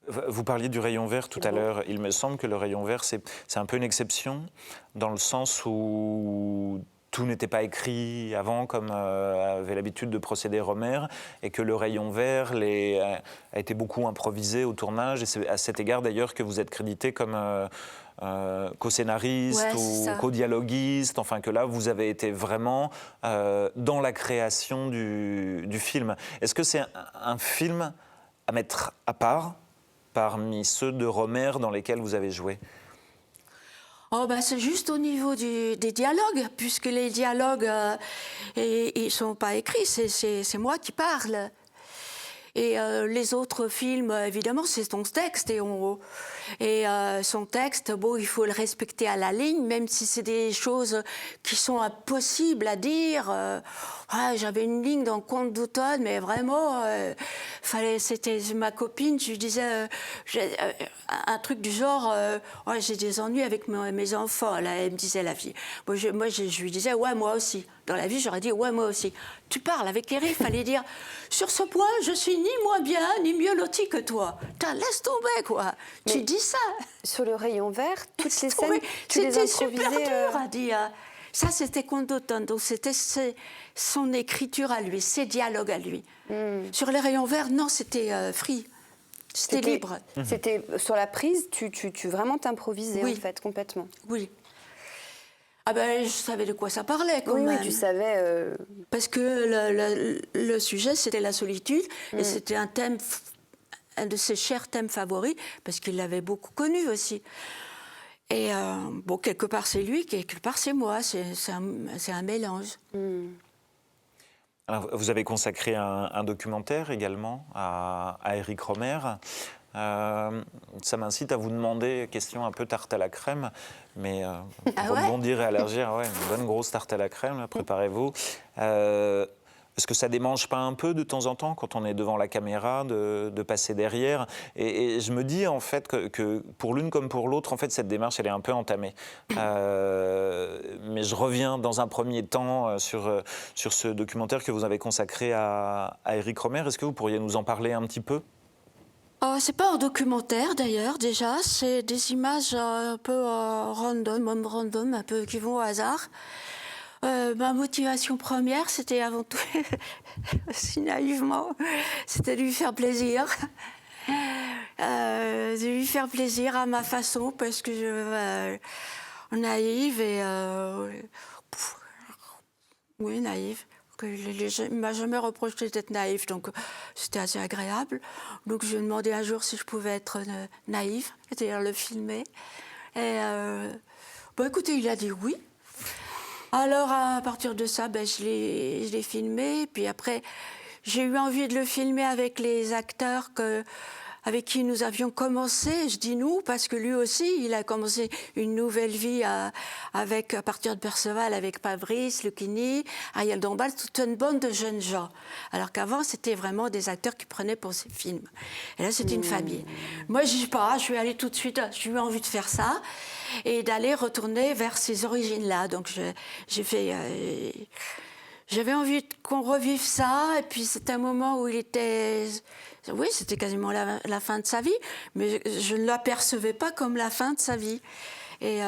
Speaker 1: Vous parliez du rayon vert tout à l'heure. Il me semble que le rayon vert, c'est un peu une exception, dans le sens où tout n'était pas écrit avant, comme avait l'habitude de procéder Rohmer, et que le rayon vert a été beaucoup improvisé au tournage. Et c'est à cet égard, d'ailleurs, que vous êtes crédité comme co-scénariste ou co-dialoguiste. Enfin, que là, vous avez été vraiment dans la création du film. Est-ce que c'est un film à mettre à part parmi ceux de Rohmer dans lesquels vous avez joué ?
Speaker 3: C'est juste au niveau des dialogues, puisque les dialogues, ils ne sont pas écrits, c'est moi qui parle. Et les autres films, évidemment, c'est son texte. Et son texte, il faut le respecter à la ligne, même si c'est des choses qui sont impossibles à dire. J'avais une ligne dans Conte d'automne, mais vraiment, c'était ma copine, je lui disais un truc du genre, j'ai des ennuis avec mes enfants. Là, elle me disait, la fille. Je lui disais, ouais, moi aussi. Dans la vie, j'aurais dit, ouais, moi aussi. Tu parles avec Eric, il fallait dire, sur ce point, je suis ni moins bien, ni mieux loti que toi. Laisse tomber, quoi. Mais tu dis ça.
Speaker 2: Sur le rayon vert, toutes les scènes, tu les
Speaker 3: c'était
Speaker 2: improvisais...
Speaker 3: super dur à dire. Ça, c'était Conte d'automne. Donc, c'était son écriture à lui, ses dialogues à lui. Sur les rayons verts, non, c'était free. C'était libre.
Speaker 2: C'était sur la prise, tu vraiment t'improvisais
Speaker 3: Oui.
Speaker 2: en fait, complètement.
Speaker 3: Oui. Ah ben, je savais de quoi ça parlait quand
Speaker 2: Oui,
Speaker 3: même.
Speaker 2: oui, tu savais.
Speaker 3: Parce que le sujet, c'était la solitude. Et c'était un thème, un de ses chers thèmes favoris, parce qu'il l'avait beaucoup connu aussi. Et bon, quelque part c'est lui, quelque part c'est moi. C'est un mélange.
Speaker 1: Alors, vous avez consacré un documentaire également à Éric Rohmer. Ça m'incite à vous demander, question un peu tarte à la crème, mais pour rebondir et allergir, ouais, une bonne grosse tarte à la crème, là, préparez-vous. Est-ce que ça démange pas un peu de temps en temps, quand on est devant la caméra, de passer derrière et je me dis en fait que pour l'une comme pour l'autre, en fait, cette démarche, elle est un peu entamée. Mais je reviens dans un premier temps sur ce documentaire que vous avez consacré à Éric Rohmer. Est-ce que vous pourriez nous en parler un petit peu ?
Speaker 3: C'est pas un documentaire d'ailleurs, déjà, c'est des images un peu random, un peu qui vont au hasard. Ma motivation première, c'était avant tout, aussi naïvement, c'était de lui faire plaisir. De lui faire plaisir à ma façon, parce que je naïve et... oui, naïve. Il ne m'a jamais reproché d'être naïf, donc c'était assez agréable. Donc je lui ai demandé un jour si je pouvais être naïve, c'est-à-dire le filmer. Et écoutez, il a dit oui. Alors à partir de ça, je l'ai filmé. Puis après, j'ai eu envie de le filmer avec les acteurs avec qui nous avions commencé. Je dis nous parce que lui aussi, il a commencé une nouvelle vie à partir de Perceval avec Fabrice Lucchini, Ariel Dombal, toute une bande de jeunes gens. Alors qu'avant, c'était vraiment des acteurs qui prenaient pour ces films. Et là, c'était une famille. Moi, je dis pas, je suis allée tout de suite, j'ai eu envie de faire ça et d'aller retourner vers ces origines-là. Donc, j'ai fait... j'avais envie qu'on revive ça, et puis c'est un moment où il était... Oui, c'était quasiment la fin de sa vie, mais je ne l'apercevais pas comme la fin de sa vie. Et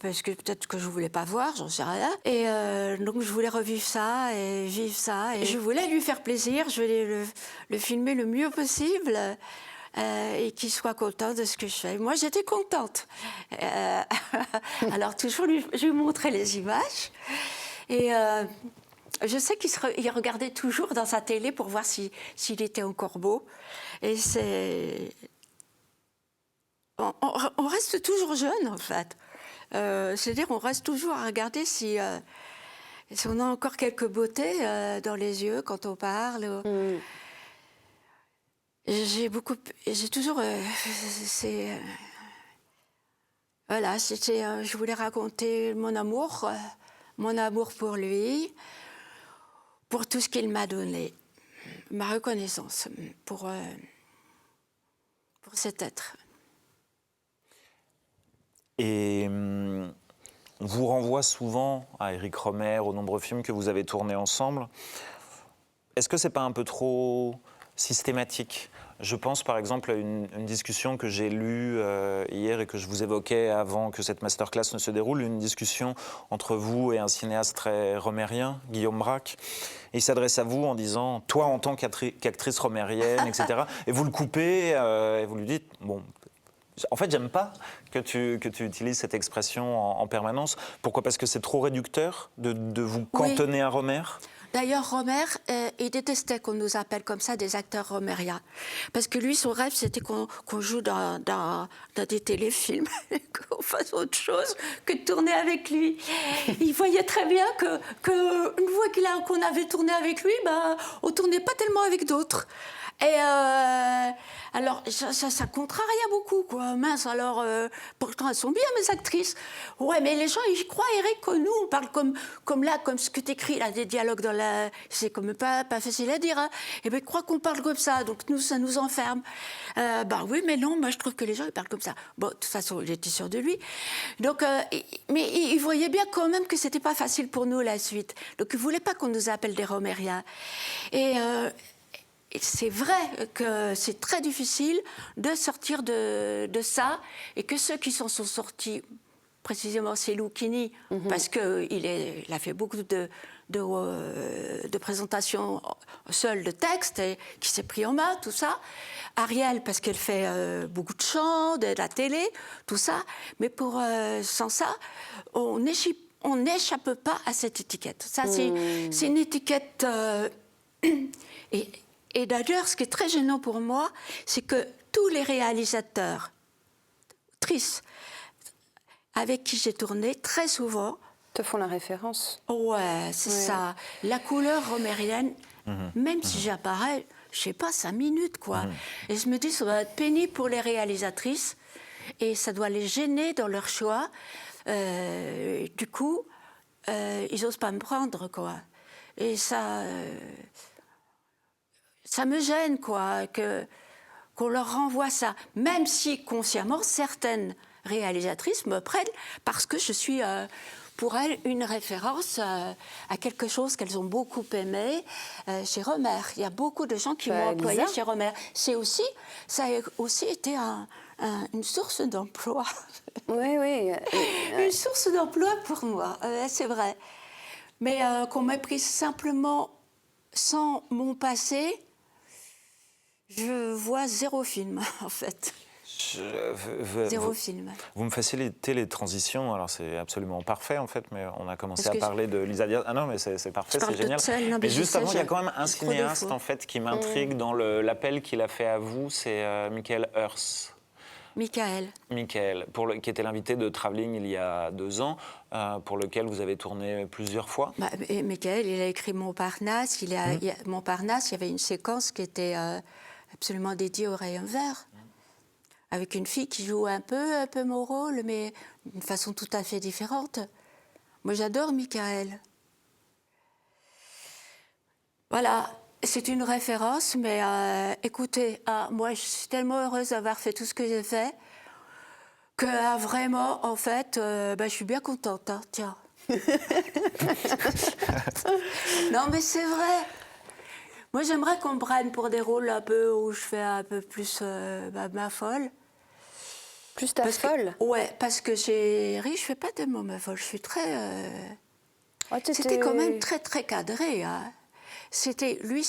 Speaker 3: parce que peut-être que je ne voulais pas voir, j'en sais rien. Et donc je voulais revivre ça et vivre ça. Et je voulais lui faire plaisir, je voulais le filmer le mieux possible. Et qu'il soit content de ce que je fais. Moi, j'étais contente. Alors, toujours, je lui montrais les images. Et je sais qu'il regardait toujours dans sa télé pour voir s'il était encore beau. Et c'est... On reste toujours jeune, en fait. C'est-à-dire, on reste toujours à regarder si on a encore quelques beautés dans les yeux quand on parle. J'ai toujours... voilà, je voulais raconter mon amour pour lui, pour tout ce qu'il m'a donné, ma reconnaissance pour cet être.
Speaker 1: Et on vous renvoie souvent à Éric Rohmer, aux nombreux films que vous avez tournés ensemble. Est-ce que c'est pas un peu trop systématique ? Je pense par exemple à une discussion que j'ai lue hier et que je vous évoquais avant que cette masterclass ne se déroule, une discussion entre vous et un cinéaste très romérien, Guillaume Braque. Et il s'adresse à vous en disant « toi en tant qu'actrice romérienne, etc. » Et vous le coupez et vous lui dites « bon, en fait, j'aime pas que tu utilises cette expression en permanence. Pourquoi ? Parce que c'est trop réducteur de vous cantonner à Rohmer ?
Speaker 3: D'ailleurs, Rohmer, il détestait qu'on nous appelle comme ça des acteurs romériens. Parce que lui, son rêve, c'était qu'on joue dans des téléfilms, qu'on fasse autre chose que de tourner avec lui. Il voyait très bien que une fois qu'on avait tourné avec lui, on ne tournait pas tellement avec d'autres. Et alors, ça contrarie beaucoup, quoi. Mince, alors, pourtant, elles sont bien, mes actrices. Ouais, mais les gens, ils croient, Eric, que nous, on parle comme ce que t'écris, là, des dialogues dans la... C'est comme pas facile à dire, hein. Et bien, ils croient qu'on parle comme ça, donc nous, ça nous enferme. Oui, mais non, moi, je trouve que les gens, ils parlent comme ça. Bon, de toute façon, j'étais sûre de lui. Donc, mais il voyait bien quand même que c'était pas facile pour nous, la suite. Donc, il voulait pas qu'on nous appelle des romériens. Et c'est vrai que c'est très difficile de sortir de ça et que ceux qui s'en sont sortis, précisément c'est Lucchini, parce qu'il a fait beaucoup de présentations seules de textes et qui s'est pris en main, tout ça. Ariel, parce qu'elle fait beaucoup de chants, de la télé, tout ça. Mais sans ça, on n'échappe pas à cette étiquette. Ça, c'est une étiquette... et d'ailleurs, ce qui est très gênant pour moi, c'est que tous les réalisateurs, actrices, avec qui j'ai tourné, très souvent...
Speaker 2: Te font la référence.
Speaker 3: Ouais, c'est ça. La couleur romérienne, même si j'apparais, je sais pas, 5 minutes, quoi. Et je me dis, ça va être pénible pour les réalisatrices et ça doit les gêner dans leur choix. Du coup, ils n'osent pas me prendre, quoi. Et ça me gêne, quoi, qu'on leur renvoie ça. Même si, consciemment, certaines réalisatrices me prennent parce que je suis... pour elles, une référence à quelque chose qu'elles ont beaucoup aimé chez Romer. Il y a beaucoup de gens qui m'ont employé chez Romer. Ça a aussi été une source d'emploi.
Speaker 2: Oui, oui.
Speaker 3: Une source d'emploi pour moi, c'est vrai. Mais qu'on méprise simplement sans mon passé, je vois 0 film, en fait. Zéro film.
Speaker 1: Vous me facilitez les transitions, alors c'est absolument parfait en fait, mais on a commencé à parler de Lisa Diaz. Ah non, mais c'est parfait, c'est génial. Mais juste avant, il y a quand même un cinéaste en fait qui m'intrigue dans l'appel qu'il a fait à vous, c'est Michael Hirst.
Speaker 3: Michael,
Speaker 1: qui était l'invité de Travelling il y a 2 ans, pour lequel vous avez tourné plusieurs fois.
Speaker 3: Michael, il a écrit Montparnasse. Montparnasse, il y avait une séquence qui était absolument dédiée au rayon vert. Avec une fille qui joue un peu mon rôle, mais d'une façon tout à fait différente. Moi, j'adore Michael. Voilà, c'est une référence, mais écoutez, moi, je suis tellement heureuse d'avoir fait tout ce que j'ai fait que vraiment, en fait, je suis bien contente, hein, tiens. Non, mais c'est vrai. Moi, j'aimerais qu'on me prenne pour des rôles un peu où je fais un peu plus ma folle.
Speaker 2: Plus ta folle?
Speaker 3: Ouais, parce que je fais pas tellement ma folle, je suis très... C'était quand même très, très cadré. Hein. Lui,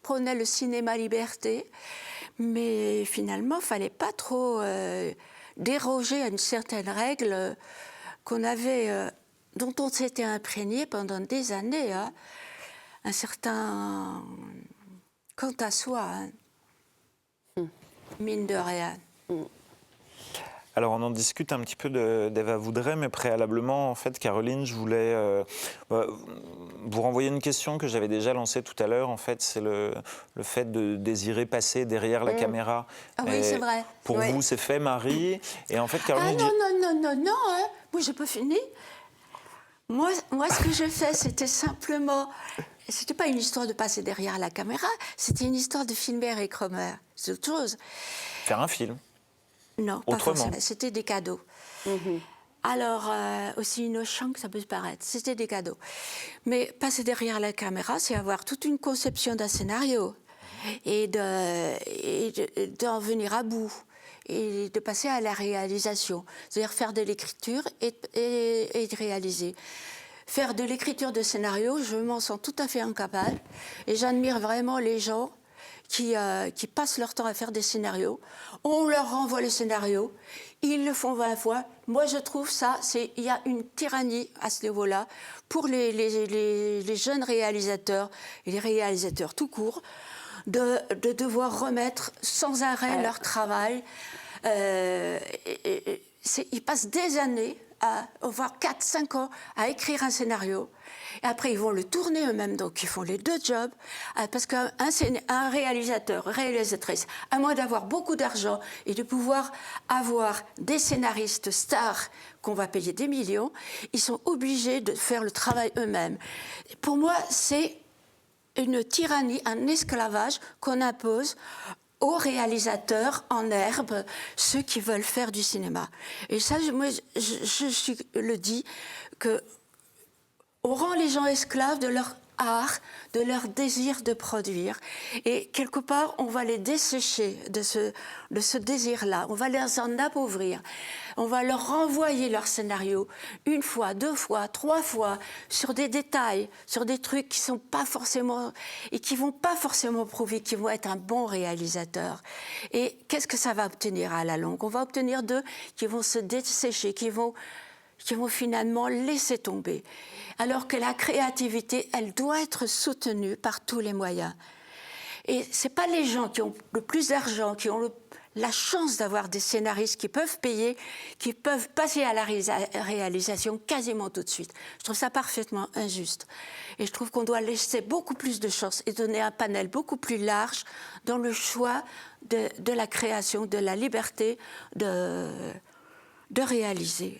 Speaker 3: prenait le cinéma liberté, mais finalement, il fallait pas trop déroger à une certaine règle dont on s'était imprégné pendant des années. Hein. Un certain quant à soi, hein. Mine de rien.
Speaker 1: Alors, on en discute un petit peu d'Eva Voudray, mais préalablement, en fait, Caroline, je voulais vous renvoyer une question que j'avais déjà lancée tout à l'heure. En fait, c'est le fait de désirer passer derrière la caméra.
Speaker 3: Ah oui, c'est vrai.
Speaker 1: Pour vous, c'est fait, Marie. Et en fait, Caroline...
Speaker 3: non, hein. Moi, j'ai pas fini. Moi, ce que je fais, c'était simplement... C'était pas une histoire de passer derrière la caméra, c'était une histoire de filmer Eric Romer. C'est autre chose.
Speaker 1: Faire un film.
Speaker 3: Non, pas forcément. C'était des cadeaux. Alors, aussi innocent que ça peut paraître, c'était des cadeaux. Mais passer derrière la caméra, c'est avoir toute une conception d'un scénario et d'en venir à bout et de passer à la réalisation. C'est-à-dire faire de l'écriture et de réaliser. Faire de l'écriture de scénario, je m'en sens tout à fait incapable et j'admire vraiment les gens qui passent leur temps à faire des scénarios. On leur renvoie le scénario, ils le font 20 fois. Moi, je trouve il y a une tyrannie à ce niveau-là pour les jeunes réalisateurs et les réalisateurs tout court de devoir remettre sans arrêt leur travail. Ils passent des années, voire 4-5 ans, à écrire un scénario. Et après, ils vont le tourner eux-mêmes, donc ils font les 2 jobs. Parce qu'un réalisateur, réalisatrice, à moins d'avoir beaucoup d'argent et de pouvoir avoir des scénaristes stars qu'on va payer des millions, ils sont obligés de faire le travail eux-mêmes. Pour moi, c'est une tyrannie, un esclavage qu'on impose aux réalisateurs en herbe, ceux qui veulent faire du cinéma. Et ça, moi, je le dis, qu'on rend les gens esclaves de leur art de leur désir de produire. Et quelque part, on va les dessécher de ce désir-là. On va les en appauvrir. On va leur renvoyer leur scénario une fois, deux fois, trois fois sur des détails, sur des trucs qui sont pas forcément et qui vont pas forcément prouver qu'ils vont être un bon réalisateur. Et qu'est-ce que ça va obtenir à la longue? On va obtenir d'eux qui vont se dessécher, qui vont finalement laisser tomber. Alors que la créativité, elle doit être soutenue par tous les moyens. Et ce n'est pas les gens qui ont le plus d'argent, qui ont la chance d'avoir des scénaristes qui peuvent payer, qui peuvent passer à la réalisation quasiment tout de suite. Je trouve ça parfaitement injuste. Et je trouve qu'on doit laisser beaucoup plus de chance et donner un panel beaucoup plus large dans le choix de la création, de la liberté de réaliser.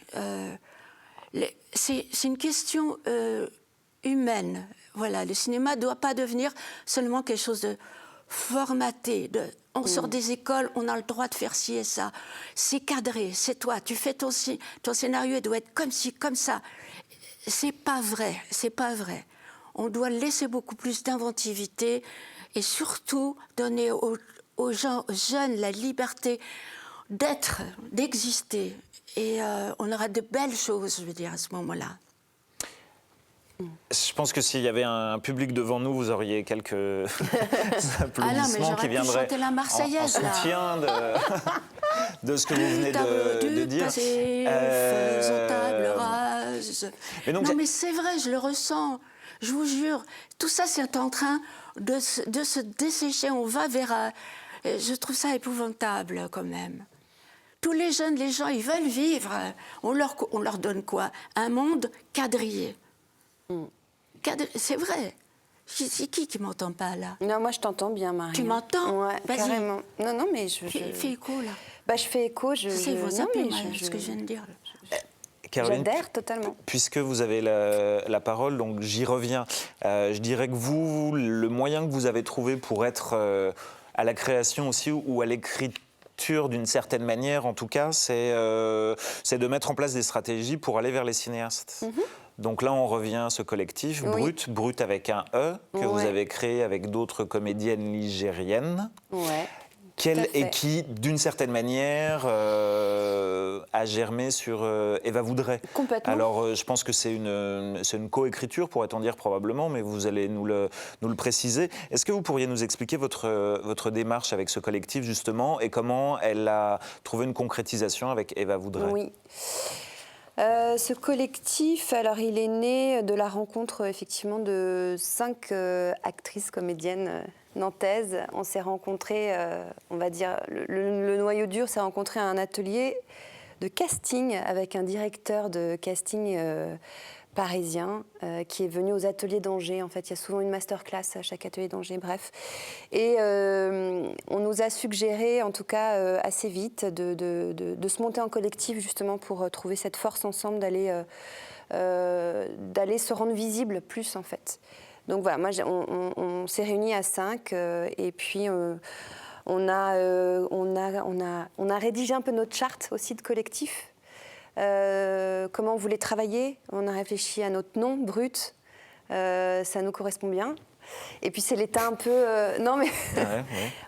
Speaker 3: C'est une question humaine. Voilà, le cinéma ne doit pas devenir seulement quelque chose de formaté. On sort des écoles, on a le droit de faire ci et ça. C'est cadré, c'est toi. Tu fais ton scénario, il doit être comme ci, comme ça. C'est pas vrai, c'est pas vrai. On doit laisser beaucoup plus d'inventivité et surtout donner aux gens, aux jeunes, la liberté d'être, d'exister. Et on aura de belles choses, je veux dire, à ce moment-là.
Speaker 1: Je pense que s'il y avait un public devant nous, vous auriez quelques applaudissements qui viendraient en soutien de ce que vous venez de dire.
Speaker 3: Faisons table rase. Mais c'est vrai, je le ressens. Je vous jure, tout ça, c'est en train de se dessécher. On va vers... je trouve ça épouvantable, quand même. Tous les jeunes, les gens, ils veulent vivre. On leur donne quoi? Un monde quadrillé. C'est vrai. C'est qui m'entend pas, là?
Speaker 2: Non, moi, je t'entends bien, Marie.
Speaker 3: Tu m'entends?
Speaker 2: Ouais, carrément. Non, mais
Speaker 3: Fais écho, là.
Speaker 2: Bah, je fais écho.
Speaker 3: Ça, ils vont zapper, ce que je viens de dire.
Speaker 1: Caroline,
Speaker 2: j'adhère totalement.
Speaker 1: Puisque vous avez la parole, donc j'y reviens. Je dirais que vous, le moyen que vous avez trouvé pour être à la création aussi ou à l'écriture d'une certaine manière, en tout cas, c'est de mettre en place des stratégies pour aller vers les cinéastes. Donc là, on revient à ce collectif, Brut avec un E, que vous avez créé avec d'autres comédiennes ligériennes.
Speaker 2: Ouais.
Speaker 1: Et qui, d'une certaine manière, a germé sur Eva Voudray.
Speaker 2: Complètement.
Speaker 1: Alors, je pense que c'est une coécriture, pourrait-on dire probablement, mais vous allez nous le préciser. Est-ce que vous pourriez nous expliquer votre démarche avec ce collectif, justement, et comment elle a trouvé une concrétisation avec Eva Voudray?
Speaker 2: Oui. Ce collectif, alors il est né de la rencontre effectivement de 5 actrices comédiennes nantaises. On s'est rencontrés, on va dire, le noyau dur s'est rencontré à un atelier de casting avec un directeur de casting parisien qui est venu aux ateliers d'Angers. En fait, il y a souvent une masterclass à chaque atelier d'Angers, bref. Et on nous a suggéré, en tout cas assez vite, de se monter en collectif justement pour trouver cette force ensemble d'aller se rendre visible plus, en fait. Donc voilà, on s'est réunis à 5 et puis on a rédigé un peu notre charte aussi de collectif. Comment on voulait travailler. On a réfléchi à notre nom, Brut. Ça nous correspond bien. Et puis c'est l'état un peu... non mais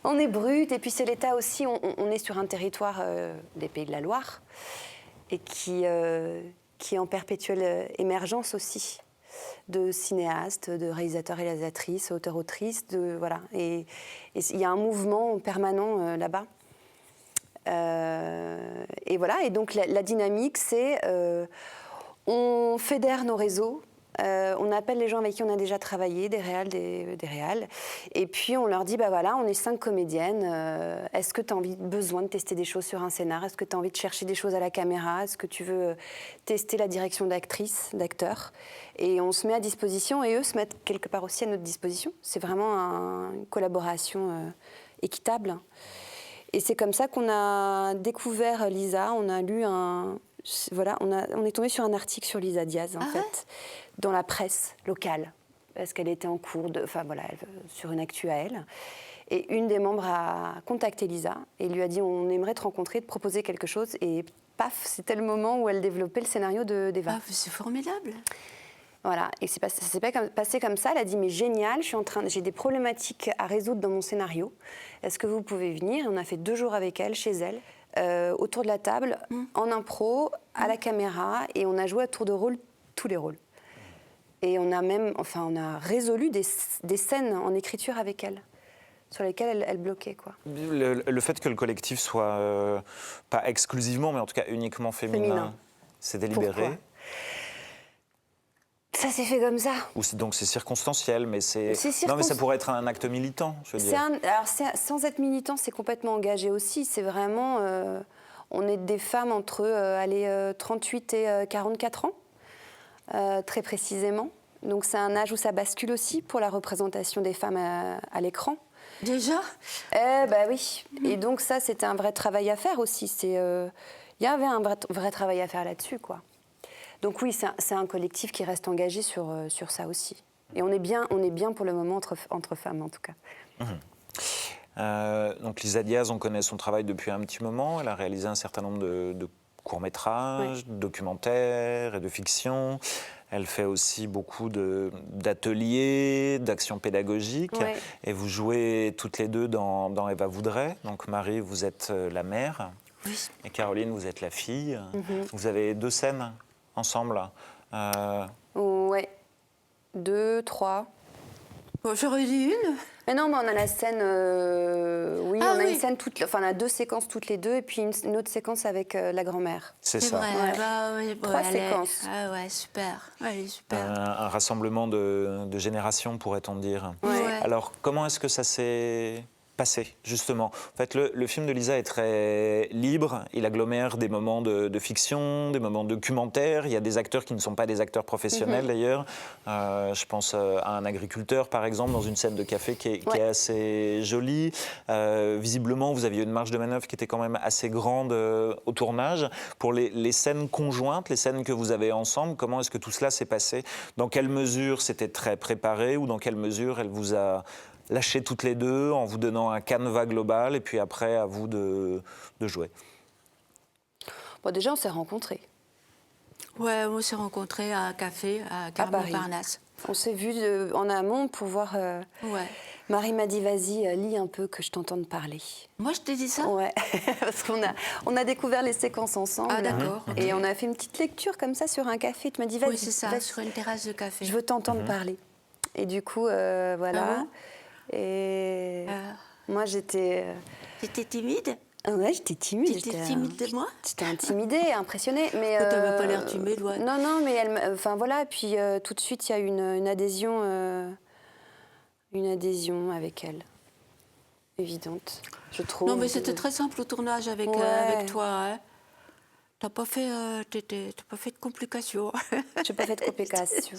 Speaker 2: on est Brut. Et puis c'est l'état aussi, on est sur un territoire des Pays de la Loire et qui est en perpétuelle émergence aussi de cinéastes, de réalisateurs et réalisatrices, auteurs-autrices. Voilà. Et il y a un mouvement permanent là-bas. Et voilà, et donc la dynamique, c'est on fédère nos réseaux, on appelle les gens avec qui on a déjà travaillé, des réals, et puis on leur dit, bah voilà, on est 5 comédiennes, est-ce que tu as besoin de tester des choses sur un scénar, est-ce que tu as envie de chercher des choses à la caméra, est-ce que tu veux tester la direction d'actrice, d'acteur, et on se met à disposition, et eux se mettent quelque part aussi à notre disposition. C'est vraiment une collaboration équitable. Et c'est comme ça qu'on a découvert Lisa. On a lu on est tombé sur un article sur Lisa Diaz, en fait, dans la presse locale, parce qu'elle était en cours sur une actu à elle. Et une des membres a contacté Lisa et lui a dit, on aimerait te rencontrer, te proposer quelque chose. Et paf, c'était le moment où elle développait le scénario d'Eva.
Speaker 3: Ah, c'est formidable.
Speaker 2: Voilà, et ça s'est passé comme ça. Elle a dit, mais génial, j'ai des problématiques à résoudre dans mon scénario. Est-ce que vous pouvez venir? On a fait 2 jours avec elle, chez elle, autour de la table, en impro, à la caméra, et on a joué à tour de rôle tous les rôles. Et on a résolu des scènes en écriture avec elle, sur lesquelles elle bloquait, quoi.
Speaker 1: Le fait que le collectif soit pas exclusivement, mais en tout cas uniquement féminin. C'est délibéré.
Speaker 2: Pourquoi? Ça s'est fait comme ça.
Speaker 1: Donc c'est circonstanciel, mais
Speaker 2: Non,
Speaker 1: mais ça pourrait être un acte militant, je veux dire.
Speaker 2: Sans être militant, c'est complètement engagé aussi. C'est vraiment... on est des femmes entre 38 et 44 ans, très précisément. Donc c'est un âge où ça bascule aussi pour la représentation des femmes à l'écran.
Speaker 3: Déjà?
Speaker 2: Oui. Et donc ça, c'était un vrai travail à faire aussi. Il y avait un vrai travail à faire là-dessus, quoi. Donc oui, c'est un collectif qui reste engagé sur ça aussi. Et on est bien pour le moment entre femmes, en tout cas.
Speaker 1: Donc Lisa Diaz, on connaît son travail depuis un petit moment. Elle a réalisé un certain nombre de courts-métrages, de documentaires et de fiction. Elle fait aussi beaucoup d'ateliers, d'actions pédagogiques.
Speaker 2: Ouais.
Speaker 1: Et vous jouez toutes les deux dans Eva voudrait. Donc Marie, vous êtes la mère.
Speaker 3: Oui.
Speaker 1: Et Caroline, vous êtes la fille. Vous avez 2 scènes ensemble.
Speaker 2: Ouais. 2, 3.
Speaker 3: Bon, j'aurais dit une.
Speaker 2: Mais non, mais on a la scène... on a
Speaker 3: oui.
Speaker 2: une scène on a 2 séquences toutes les deux, et puis une autre séquence avec la grand-mère.
Speaker 1: C'est
Speaker 3: C'est
Speaker 1: ça.
Speaker 3: vrai.
Speaker 2: Ouais.
Speaker 3: Oui,
Speaker 2: 3 séquences.
Speaker 3: Ah ouais, super. Ouais, elle est super.
Speaker 1: Un rassemblement de générations, pourrait-on dire.
Speaker 2: Ouais.
Speaker 3: Ouais.
Speaker 1: Alors, comment est-ce que ça s'est passé, justement? En fait, le film de Lisa est très libre. Il agglomère des moments de fiction, des moments documentaires. Il y a des acteurs qui ne sont pas des acteurs professionnels, d'ailleurs. Je pense à un agriculteur, par exemple, dans une scène de café qui est assez jolie. Visiblement, vous aviez une marge de manœuvre qui était quand même assez grande au tournage. Pour les scènes conjointes, les scènes que vous avez ensemble, comment est-ce que tout cela s'est passé? Dans quelle mesure c'était très préparé, ou dans quelle mesure elle vous a lâché toutes les deux en vous donnant un canevas global, et puis après, à vous de jouer?
Speaker 2: Bon, déjà, on s'est rencontrés.
Speaker 3: Ouais, on s'est rencontrés à un café à
Speaker 2: Paris.
Speaker 3: Carmont-Parnasse.
Speaker 2: On s'est vus en amont pour voir...
Speaker 3: Ouais.
Speaker 2: Marie m'a dit, vas-y, lis un peu, que je t'entende parler.
Speaker 3: Moi, je t'ai dit ça?
Speaker 2: Ouais, parce qu'on a découvert les séquences ensemble.
Speaker 3: Ah, d'accord.
Speaker 2: Et on a fait une petite lecture comme ça sur un café. Tu m'as dit, vas-y,
Speaker 3: Oui, c'est ça,
Speaker 2: vas-y,
Speaker 3: sur une terrasse de café.
Speaker 2: je veux t'entendre parler. Et du coup, voilà.
Speaker 3: Ah bon?
Speaker 2: Et moi, j'étais...
Speaker 3: T'étais timide?
Speaker 2: Ouais, j'étais timide.
Speaker 3: T'étais timide de moi?
Speaker 2: J'étais intimidée, impressionnée. Mais
Speaker 3: Oh, t'avais pas l'air timide, ouais.
Speaker 2: Non, mais enfin voilà. Et puis tout de suite, il y a eu une adhésion avec elle, évidente, je trouve.
Speaker 3: Non, mais c'était très simple au tournage avec toi. Hein. T'as pas fait de complications.
Speaker 2: J'ai pas fait de complications.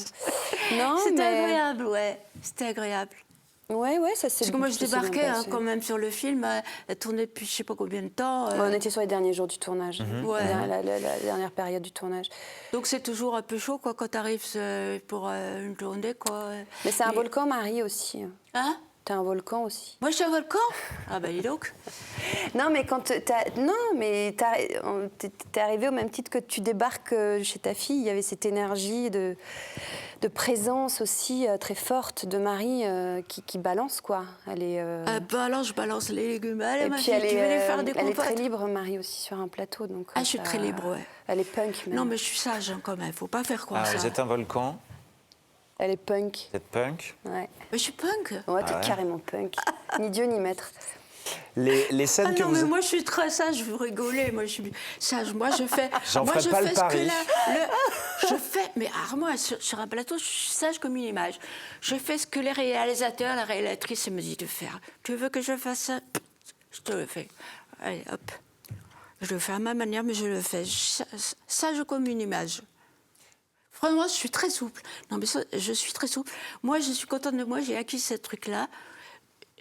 Speaker 2: Non,
Speaker 3: C'était
Speaker 2: mais...
Speaker 3: agréable, ouais. C'était agréable.
Speaker 2: Ouais, ça c'est.
Speaker 3: Parce que moi, je
Speaker 2: ça s'est bien
Speaker 3: débarquais
Speaker 2: passé.
Speaker 3: quand même sur le film. Elle tournait depuis je sais pas combien de temps.
Speaker 2: Ouais, on était sur les derniers jours du tournage,
Speaker 3: Ouais.
Speaker 2: la dernière période du tournage.
Speaker 3: Donc c'est toujours un peu chaud quoi, quand tu arrives pour une journée. Quoi.
Speaker 2: Mais c'est un volcan, Marie, aussi.
Speaker 3: Hein?
Speaker 2: T'es un volcan aussi.
Speaker 3: Moi, je suis un volcan? Ah bah dis donc.
Speaker 2: Non, mais quand t'es arrivée au même titre que tu débarques chez ta fille. Il y avait cette énergie de présence aussi très forte de Marie qui balance, quoi. Elle est...
Speaker 3: Je balance les légumes. Allez,
Speaker 2: Et
Speaker 3: ma
Speaker 2: puis
Speaker 3: fille,
Speaker 2: elle
Speaker 3: tu veux les
Speaker 2: est,
Speaker 3: faire des
Speaker 2: elle est très
Speaker 3: compotes?
Speaker 2: libre, Marie, aussi, sur un plateau. Donc,
Speaker 3: Ah, je suis très libre, ouais.
Speaker 2: Elle est punk, même.
Speaker 3: Non, mais je suis sage hein, quand même. Faut pas faire croire ça.
Speaker 1: Vous êtes un volcan,
Speaker 2: Elle est punk.
Speaker 1: vous êtes punk.
Speaker 2: Ouais.
Speaker 3: Mais je suis punk.
Speaker 2: Ouais, t'es carrément punk. Ni Dieu ni maître.
Speaker 1: Les scènes
Speaker 3: Ah
Speaker 1: que
Speaker 3: non,
Speaker 1: vous...
Speaker 3: mais moi je suis très sage, vous rigolez, moi je suis sage, moi je fais...
Speaker 1: J'en ferai pas le pari.
Speaker 3: Je fais, mais moi sur un plateau, je suis sage comme une image. Je fais ce que les réalisateurs, la réalisatrice me dit de faire. Tu veux que je fasse ça? Je te le fais. Allez, hop. Je le fais à ma manière, mais je le fais. Sage comme une image. Franchement, je suis très souple. Non, mais je suis très souple. Moi, je suis contente de moi, j'ai acquis ce truc-là.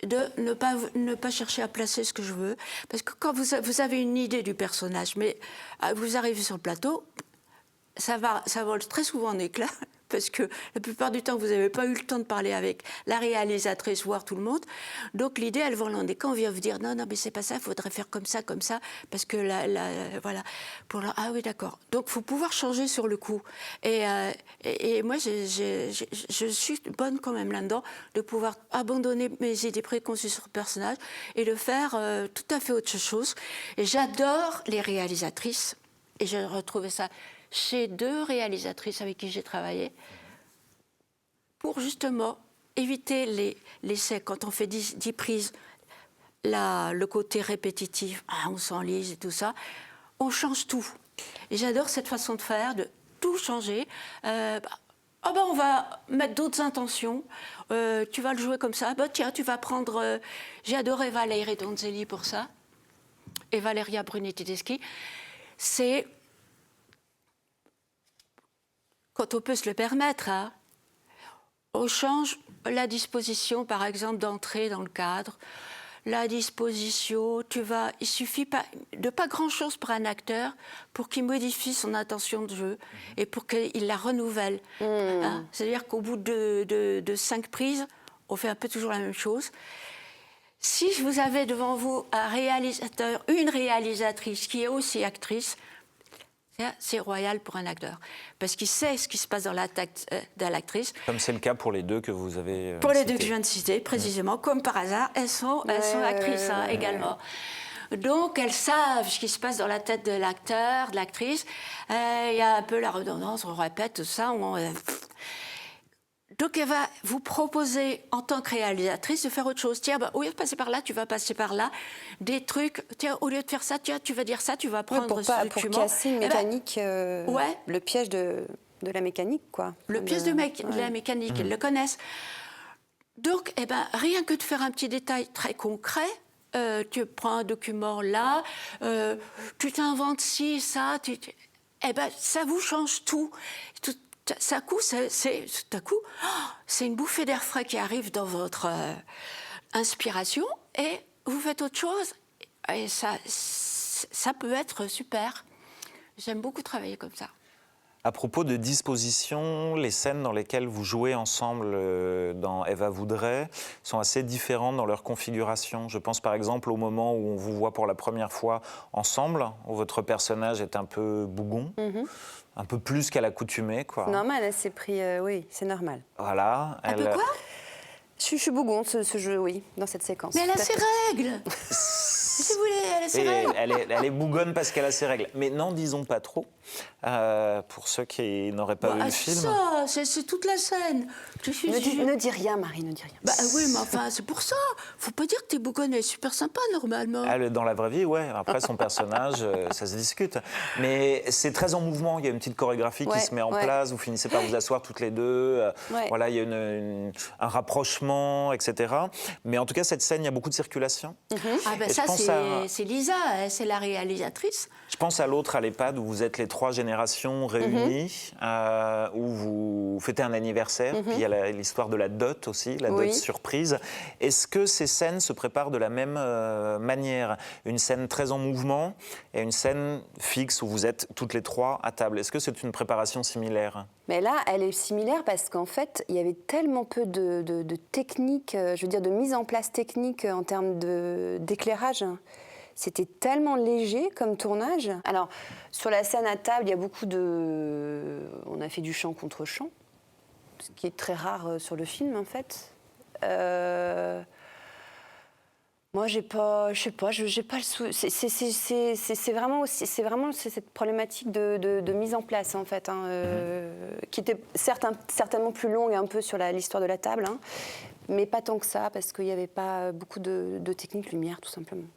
Speaker 3: De ne pas chercher à placer ce que je veux. Parce que quand vous avez une idée du personnage, mais vous arrivez sur le plateau, ça vole très souvent en éclats, parce que la plupart du temps, vous n'avez pas eu le temps de parler avec la réalisatrice, voire tout le monde. Donc l'idée, elle va l'en quand on vient vous dire non, mais c'est pas ça, il faudrait faire comme ça, parce que voilà. Ah oui, d'accord. Donc il faut pouvoir changer sur le coup. Et moi, je suis bonne quand même là-dedans, de pouvoir abandonner mes idées préconçues sur le personnage et de faire tout à fait autre chose. Et j'adore les réalisatrices, et j'ai retrouvé ça chez 2 réalisatrices avec qui j'ai travaillé, pour justement éviter les essais. Quand on fait 10 prises, le côté répétitif, on s'enlise et tout ça, on change tout. Et j'adore cette façon de faire, de tout changer. On va mettre d'autres intentions, tu vas le jouer comme ça, tiens, tu vas prendre... J'ai adoré Valérie Donzelli pour ça, et Valeria Brunetti-Tedeschi. C'est, quand on peut se le permettre, hein, on change la disposition, par exemple, d'entrer dans le cadre, la disposition, il suffit de pas grand-chose pour un acteur pour qu'il modifie son intention de jeu et pour qu'il la renouvelle. Hein, c'est-à-dire qu'au bout de 5 prises, on fait un peu toujours la même chose. Si vous avez devant vous un réalisateur, une réalisatrice qui est aussi actrice, c'est royal pour un acteur, parce qu'il sait ce qui se passe dans la tête de l'actrice.
Speaker 1: Comme c'est le cas pour les 2 que vous avez
Speaker 3: Pour les
Speaker 1: cités.
Speaker 3: 2 que je viens de citer, précisément, comme par hasard, elles sont actrices également. Donc, elles savent ce qui se passe dans la tête de l'acteur, de l'actrice. Il y a un peu la redondance, on répète tout ça. Donc, elle va vous proposer, en tant que réalisatrice, de faire autre chose. Tiens, au lieu de passer par là, tu vas passer par là. Des trucs, tiens, au lieu de faire ça, tiens, tu vas dire ça, tu vas prendre ce document.
Speaker 2: Pour casser une mécanique, le piège de la mécanique, quoi.
Speaker 3: Le piège de la mécanique, ils le connaissent. Donc, rien que de faire un petit détail très concret, tu prends un document là, tu t'inventes ci, ça, ça vous change tout. Ça coup, c'est une bouffée d'air frais qui arrive dans votre inspiration et vous faites autre chose. Et ça peut être super. J'aime beaucoup travailler comme ça.
Speaker 1: À propos de disposition, les scènes dans lesquelles vous jouez ensemble dans Eva voudrait sont assez différentes dans leur configuration. Je pense par exemple au moment où on vous voit pour la première fois ensemble, où votre personnage est un peu bougon, un peu plus qu'à l'accoutumée, quoi.
Speaker 2: C'est normal, elle s'est pris... oui, c'est normal.
Speaker 1: Voilà.
Speaker 3: Un peu quoi ?
Speaker 2: Je suis bougon, ce jeu, oui, dans cette séquence.
Speaker 3: Mais elle a ses règles. Si vous voulez, elle a ses règles.
Speaker 1: Elle est bougonne parce qu'elle a ses règles. Mais n'en disons pas trop, pour ceux qui n'auraient pas vu le film.
Speaker 3: Ça, c'est toute la scène.
Speaker 2: Ne dis rien, Marie, ne dis rien.
Speaker 3: Oui, mais enfin, c'est pour ça. Faut pas dire que t'es bougonne, elle est super sympa, normalement.
Speaker 1: Dans la vraie vie, ouais. Après, son personnage, ça se discute. Mais c'est très en mouvement. Il y a une petite chorégraphie qui se met en place. Vous finissez par vous asseoir toutes les deux. Voilà, il y a un rapprochement, etc. Mais en tout cas, cette scène, il y a beaucoup de circulation.
Speaker 3: Ça, c'est Lisa, c'est la réalisatrice.
Speaker 1: Je pense à l'autre, à l'EHPAD, où vous êtes les 3 générations réunies, où vous fêtez un anniversaire, puis il y a l'histoire de la dot aussi, la dot surprise. Est-ce que ces scènes se préparent de la même manière ? Une scène très en mouvement et une scène fixe où vous êtes toutes les 3 à table. Est-ce que c'est une préparation similaire ?
Speaker 2: Mais là, elle est similaire parce qu'en fait, il y avait tellement peu de techniques, je veux dire de mise en place technique en termes d'éclairage. C'était tellement léger comme tournage. Alors, sur la scène à table, il y a beaucoup de... On a fait du chant contre chant, ce qui est très rare sur le film, en fait. Moi, j'ai pas le c'est vraiment cette problématique de mise en place, en fait, qui était certainement plus longue un peu sur l'histoire de la table, mais pas tant que ça, parce qu'il n'y avait pas beaucoup de technique lumière, tout simplement.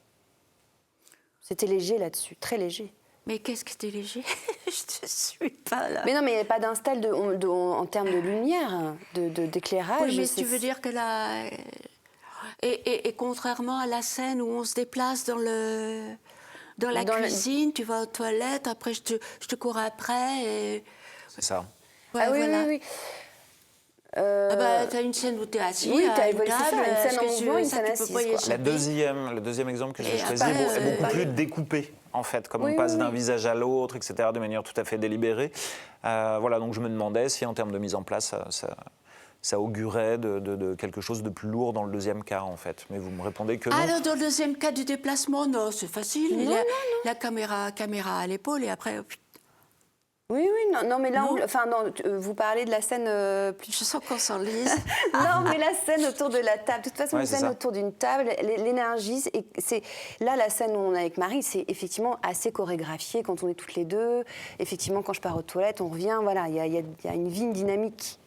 Speaker 2: C'était léger là-dessus, très léger.
Speaker 3: Mais qu'est-ce que c'était léger ? Je ne suis pas là.
Speaker 2: Mais non, mais il n'y avait pas d'install en termes de lumière, d'éclairage.
Speaker 3: Oui, mais tu veux dire que là... Et contrairement à la scène où on se déplace dans la cuisine, tu vas aux toilettes, après je te cours après. Et...
Speaker 1: C'est ça.
Speaker 3: Ouais,
Speaker 2: oui,
Speaker 3: voilà.
Speaker 2: oui.
Speaker 3: T'as une scène où t'es assis
Speaker 2: oui,
Speaker 3: à une
Speaker 2: table,
Speaker 3: table,
Speaker 2: une scène en mouvement, une scène assise.
Speaker 1: Le deuxième exemple que j'ai choisi est beaucoup plus découpé, en fait, comme
Speaker 2: Oui,
Speaker 1: on passe
Speaker 2: oui,
Speaker 1: d'un
Speaker 2: oui.
Speaker 1: visage à l'autre, etc., de manière tout à fait délibérée. Voilà, donc je me demandais si en termes de mise en place, ça augurait de quelque chose de plus lourd dans le deuxième cas, en fait. Mais vous me répondez que non.
Speaker 3: Alors, dans le deuxième cas du déplacement, non, c'est facile. Il y a
Speaker 2: Non,
Speaker 3: la caméra à l'épaule et après,
Speaker 2: Oui, oui, non, mais là,
Speaker 3: Non.
Speaker 2: vous parlez de la scène plus.
Speaker 3: je sens qu'on s'enlise.
Speaker 2: Non, mais la scène autour de la table. De toute façon,
Speaker 1: Ouais,
Speaker 2: une
Speaker 1: c'est
Speaker 2: scène
Speaker 1: ça.
Speaker 2: autour d'une table, l'énergie, c'est là la scène où on est avec Marie, c'est effectivement assez chorégraphié quand on est toutes les deux. Effectivement, quand je pars aux toilettes, on revient. Voilà, il y a une vie, une dynamique.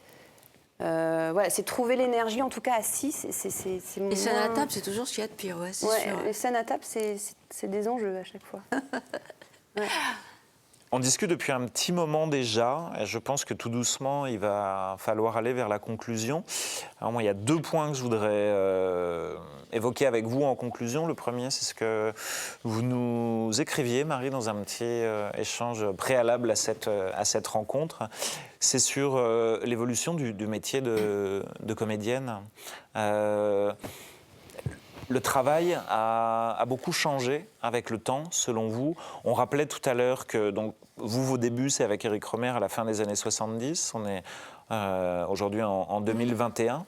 Speaker 2: Voilà, c'est trouver l'énergie, en tout cas assis. C'est
Speaker 3: Les scènes à
Speaker 2: moins-
Speaker 3: table, c'est toujours ce qu'il y a de pire, ouais, c'est
Speaker 2: Ouais,
Speaker 3: sûr.
Speaker 2: les scènes à table, c'est des enjeux à chaque fois.
Speaker 1: On discute depuis un petit moment déjà, et je pense que tout doucement, il va falloir aller vers la conclusion. Alors moi, il y a 2 points que je voudrais évoquer avec vous en conclusion. Le premier, c'est ce que vous nous écriviez, Marie, dans un petit échange préalable à cette rencontre. C'est sur l'évolution du métier de comédienne. Le travail a beaucoup changé avec le temps, selon vous. On rappelait tout à l'heure que donc, vous, vos débuts, c'est avec Éric Rohmer à la fin des années 70. On est aujourd'hui en 2021.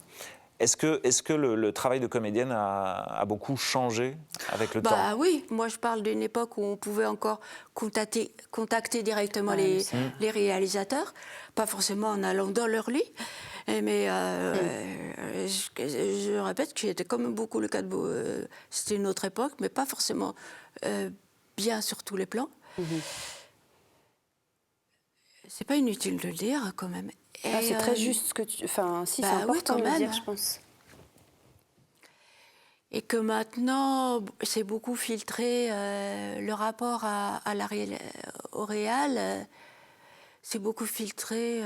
Speaker 1: Est-ce que le travail de comédienne a beaucoup changé avec le temps?
Speaker 3: Bah oui, moi je parle d'une époque où on pouvait encore contacter directement les réalisateurs, pas forcément en allant dans leur lit, mais je répète que c'était comme beaucoup le cas de c'était une autre époque, mais pas forcément bien sur tous les plans. C'est pas inutile de le dire quand même.
Speaker 2: Ah,
Speaker 3: Et,
Speaker 2: c'est très juste ce que tu. Enfin, si,
Speaker 3: bah
Speaker 2: c'est
Speaker 3: oui,
Speaker 2: important
Speaker 3: quand
Speaker 2: de le
Speaker 3: même.
Speaker 2: dire, je pense.
Speaker 3: Et que maintenant, c'est beaucoup filtré, le rapport au réal, c'est beaucoup filtré,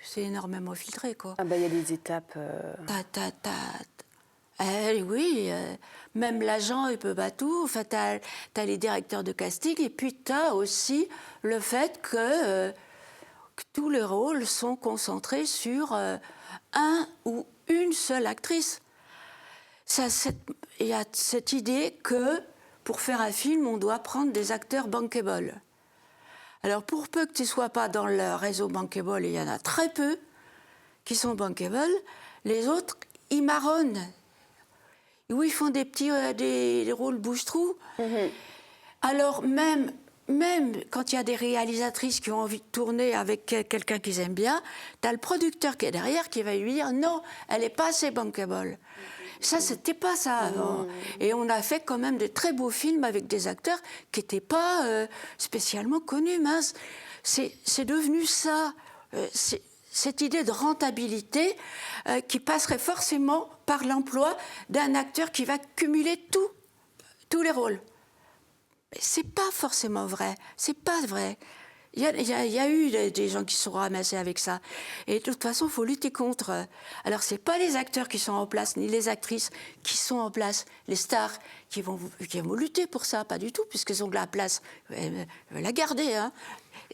Speaker 3: c'est énormément filtré, quoi.
Speaker 2: Ah, bah, il y a des étapes.
Speaker 3: Oui, même l'agent, il peut pas tout. Enfin, t'as les directeurs de casting, et puis t'as aussi le fait que tous les rôles sont concentrés sur un ou une seule actrice. Il y a cette idée que pour faire un film, on doit prendre des acteurs bankable. Alors pour peu que tu ne sois pas dans le réseau bankable, et il y en a très peu qui sont bankable, les autres, ils marronnent. Où ils font des petits des rôles bouche-trou. Alors même quand il y a des réalisatrices qui ont envie de tourner avec quelqu'un qu'ils aiment bien, tu as le producteur qui est derrière qui va lui dire non, elle n'est pas assez bankable. Ça, c'était pas ça avant. Et on a fait quand même de très beaux films avec des acteurs qui n'étaient pas spécialement connus, mince. C'est devenu ça. Cette idée de rentabilité qui passerait forcément par l'emploi d'un acteur qui va cumuler tous les rôles. Mais c'est pas forcément vrai. C'est pas vrai. Il y a eu des gens qui se sont ramassés avec ça. Et de toute façon, il faut lutter contre. Alors, ce n'est pas les acteurs qui sont en place, ni les actrices qui sont en place, les stars qui vont lutter pour ça, pas du tout, puisqu'ils ont de la place. Ils veulent la garder. Hein.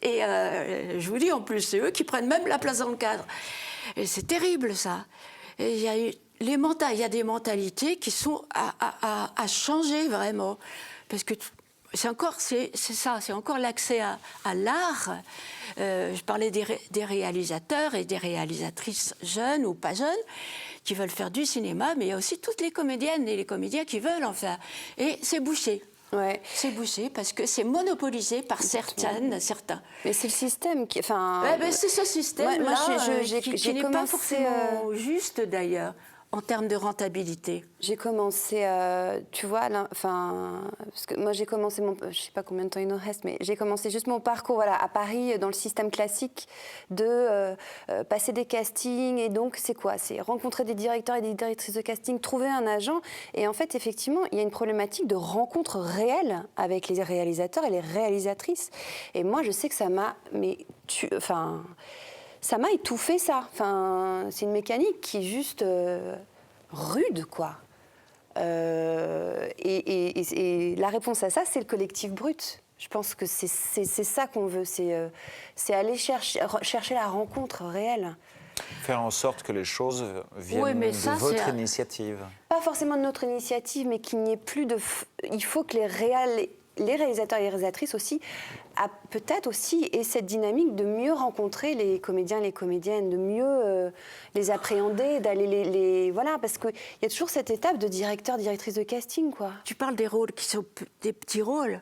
Speaker 3: Et je vous dis, en plus, c'est eux qui prennent même la place dans le cadre. Et c'est terrible, ça. Et il y a des mentalités qui sont à changer, vraiment. Parce que c'est encore l'accès à l'art. Je parlais des réalisateurs et des réalisatrices jeunes ou pas jeunes qui veulent faire du cinéma, mais il y a aussi toutes les comédiennes et les comédiens qui veulent en faire. Et c'est bouché.
Speaker 2: Ouais.
Speaker 3: C'est bouché parce que c'est monopolisé par certains.
Speaker 2: Mais c'est le système qui. Enfin.
Speaker 3: C'est ce système-là qui n'est pas
Speaker 2: commencé,
Speaker 3: forcément juste d'ailleurs. En termes de rentabilité.
Speaker 2: J'ai commencé, tu vois, parce que moi j'ai commencé je sais pas combien de temps il nous reste, mais j'ai commencé juste mon parcours, voilà, à Paris, dans le système classique de passer des castings. Et donc, c'est quoi? C'est rencontrer des directeurs et des directrices de casting, trouver un agent. Et en fait, effectivement, il y a une problématique de rencontre réelle avec les réalisateurs et les réalisatrices. Et moi, je sais que ça m'a, ça m'a étouffé, ça. Enfin, c'est une mécanique qui est juste rude, quoi. Et la réponse à ça, c'est le collectif brut. Je pense que c'est ça qu'on veut, c'est aller chercher la rencontre réelle.
Speaker 1: Faire en sorte que les choses viennent de votre initiative.
Speaker 2: Pas forcément de notre initiative, mais qu'il n'y ait plus de... Il faut que les réals les réalisateurs et les réalisatrices aussi, peut-être aussi, et cette dynamique de mieux rencontrer les comédiens et les comédiennes, de mieux les appréhender, d'aller voilà, parce qu'il y a toujours cette étape de directeur, directrice de casting, quoi.
Speaker 3: Tu parles des rôles qui sont des petits rôles.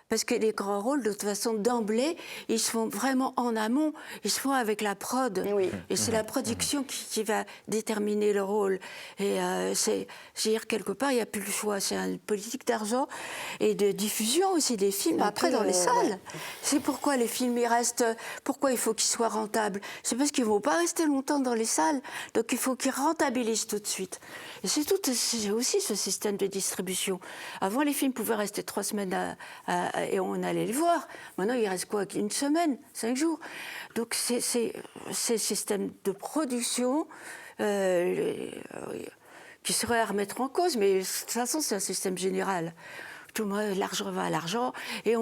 Speaker 3: Parce que les grands rôles, de toute façon, d'emblée, ils se font vraiment en amont. Ils se font avec la prod.
Speaker 2: Oui.
Speaker 3: Et c'est la production qui va déterminer le rôle. Et je veux dire, quelque part, il n'y a plus le choix. C'est une politique d'argent et de diffusion aussi des films après dans les salles. Ouais. C'est pourquoi les films, ils restent... Pourquoi il faut qu'ils soient rentables? C'est parce qu'ils ne vont pas rester longtemps dans les salles. Donc il faut qu'ils rentabilisent tout de suite. Et c'est aussi ce système de distribution. Avant, les films pouvaient rester 3 semaines et on allait les voir. Maintenant, il reste quoi? 1 semaine, 5 jours. Donc, c'est le système de production qui serait à remettre en cause. Mais de toute façon, c'est un système général. Tout le monde, l'argent va à l'argent. Et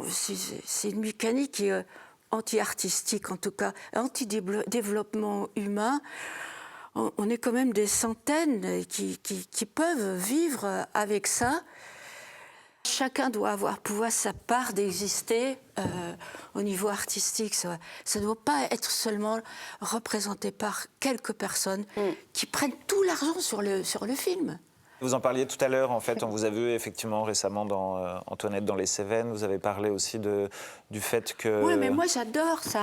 Speaker 3: c'est une mécanique qui est anti-artistique, en tout cas, anti-développement humain. On est quand même des centaines qui peuvent vivre avec ça. Chacun doit pouvoir sa part d'exister au niveau artistique. Ça ne doit pas être seulement représenté par quelques personnes qui prennent tout l'argent sur le film.
Speaker 1: Vous en parliez tout à l'heure, en fait, on vous a vu effectivement récemment dans Antoinette dans les Cévennes. Vous avez parlé aussi du fait que...
Speaker 3: Oui, mais moi j'adore ça.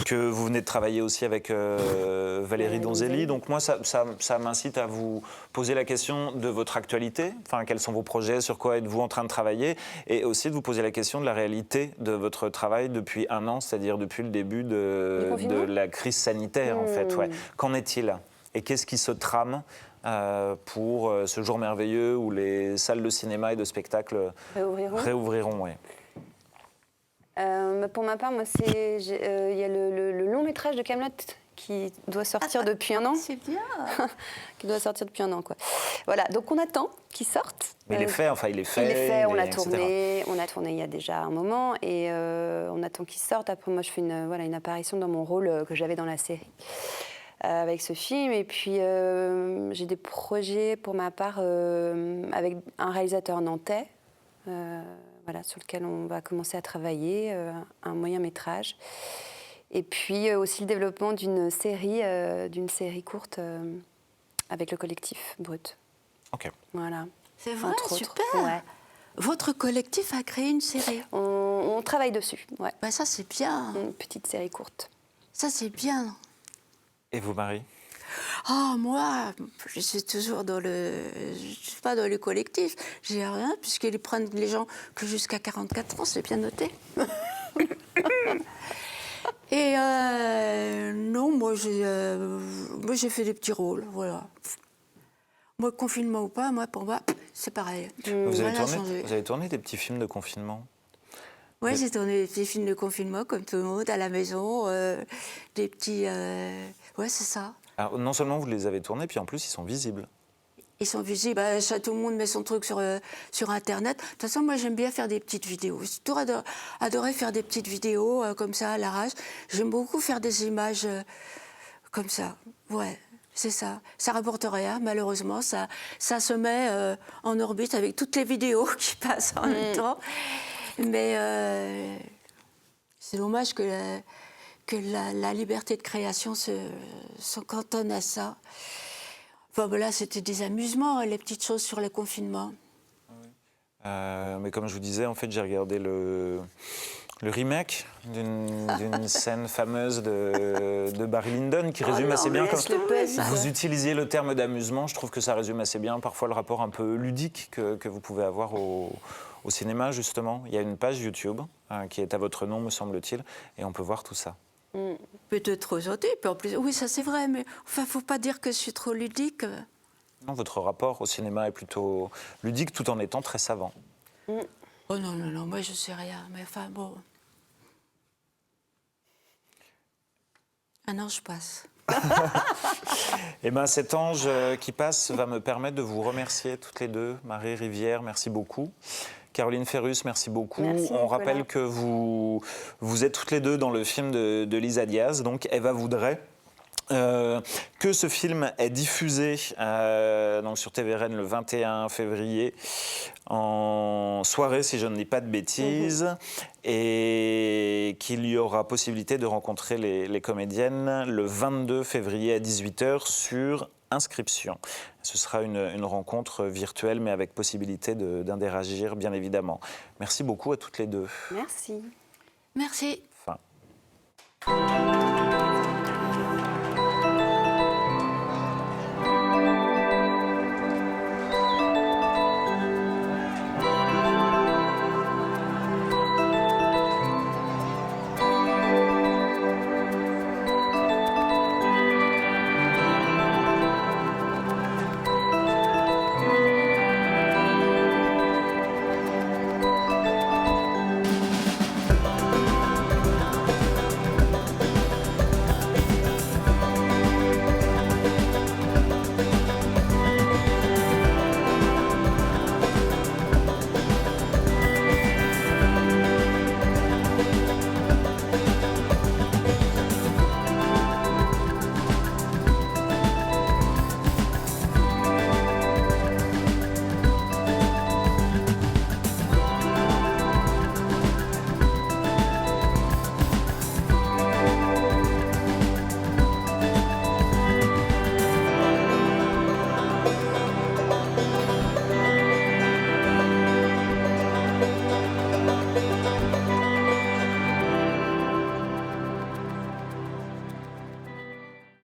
Speaker 1: Que vous venez de travailler aussi avec Valérie Donzelli. Donc moi, ça m'incite à vous poser la question de votre actualité. Enfin, quels sont vos projets, sur quoi êtes-vous en train de travailler? Et aussi de vous poser la question de la réalité de votre travail depuis 1 an, c'est-à-dire depuis le début de la crise sanitaire, en fait. Ouais. Qu'en est-il? Et qu'est-ce qui se trame pour ce jour merveilleux où les salles de cinéma et de spectacle réouvriront, ouais.
Speaker 2: Pour ma part, moi, il y a le long métrage de Kaamelott qui doit sortir depuis 1 an.
Speaker 3: C'est bien.
Speaker 2: Qui doit sortir depuis 1 an, quoi. Voilà, donc on attend qu'il sorte.
Speaker 1: Mais il est fait, enfin il est fait.
Speaker 2: Il est fait, on l'a
Speaker 1: etc.
Speaker 2: tourné. On a tourné il y a déjà un moment et on attend qu'il sorte. Après, moi, je fais une apparition dans mon rôle que j'avais dans la série. Avec ce film. Et puis, j'ai des projets pour ma part avec un réalisateur nantais, voilà, sur lequel on va commencer à travailler, un moyen métrage. Et puis aussi le développement d'une série courte avec le collectif Brut.
Speaker 1: Ok.
Speaker 2: Voilà.
Speaker 3: C'est vrai, super.
Speaker 2: Ouais.
Speaker 3: Votre collectif a créé une série.
Speaker 2: On travaille dessus, ouais.
Speaker 3: Ben ça, c'est bien.
Speaker 2: Une petite série courte. Ça,
Speaker 3: c'est bien.
Speaker 1: Et vous, Marie?
Speaker 3: Ah, moi, je suis toujours je suis pas dans le collectif. J'ai rien, puisqu'ils prennent les gens que jusqu'à 44 ans, c'est bien noté. Et non, moi, j'ai fait des petits rôles, voilà. Moi, confinement ou pas, pour moi, c'est pareil.
Speaker 1: Vous avez tourné des petits films de confinement?
Speaker 3: Oui, j'ai tourné des petits films de confinement, comme tout le monde, à la maison, des petits... Ouais, c'est ça.
Speaker 1: Alors, non seulement vous les avez tournés, puis en plus, ils sont visibles.
Speaker 3: Ils sont visibles, tout le monde met son truc sur Internet. De toute façon, moi, j'aime bien faire des petites vidéos. J'ai toujours adoré faire des petites vidéos comme ça, à l'arrache. J'aime beaucoup faire des images comme ça, ouais. C'est ça. Ça rapporte rien, malheureusement. Ça se met en orbite avec toutes les vidéos qui passent en même temps. Mais c'est dommage que la liberté de création se cantonne à ça. Enfin, ben là, c'était des amusements, les petites choses sur le confinement.
Speaker 1: Mais comme je vous disais, en fait, j'ai regardé le remake d'une scène fameuse de Barry Lyndon qui résume assez bien. Vous utilisiez le terme d'amusement, je trouve que ça résume assez bien parfois le rapport un peu ludique que vous pouvez avoir au cinéma, justement. Il y a une page YouTube qui est à votre nom, me semble-t-il, et on peut voir tout ça.
Speaker 3: Peut-être trop gentil, puis en plus, oui, ça c'est vrai, mais enfin, faut pas dire que je suis trop ludique.
Speaker 1: Non, votre rapport au cinéma est plutôt ludique tout en étant très savant.
Speaker 3: Oh non, moi je sais rien, mais enfin bon. Un ange passe.
Speaker 1: Eh bien, cet ange qui passe va me permettre de vous remercier toutes les deux. Marie Rivière, merci beaucoup. Caroline Ferrus, merci beaucoup.
Speaker 2: Merci,
Speaker 1: on rappelle que vous êtes toutes les deux dans le film de Lisa Diaz, donc Eva voudrait. Que ce film est diffusé donc sur TVRN le 21 février en soirée, si je ne dis pas de bêtises, et qu'il y aura possibilité de rencontrer les comédiennes le 22 février à 18h sur inscription. Ce sera une rencontre virtuelle, mais avec possibilité d'interagir, bien évidemment. Merci beaucoup à toutes les deux.
Speaker 2: Merci.
Speaker 3: Merci.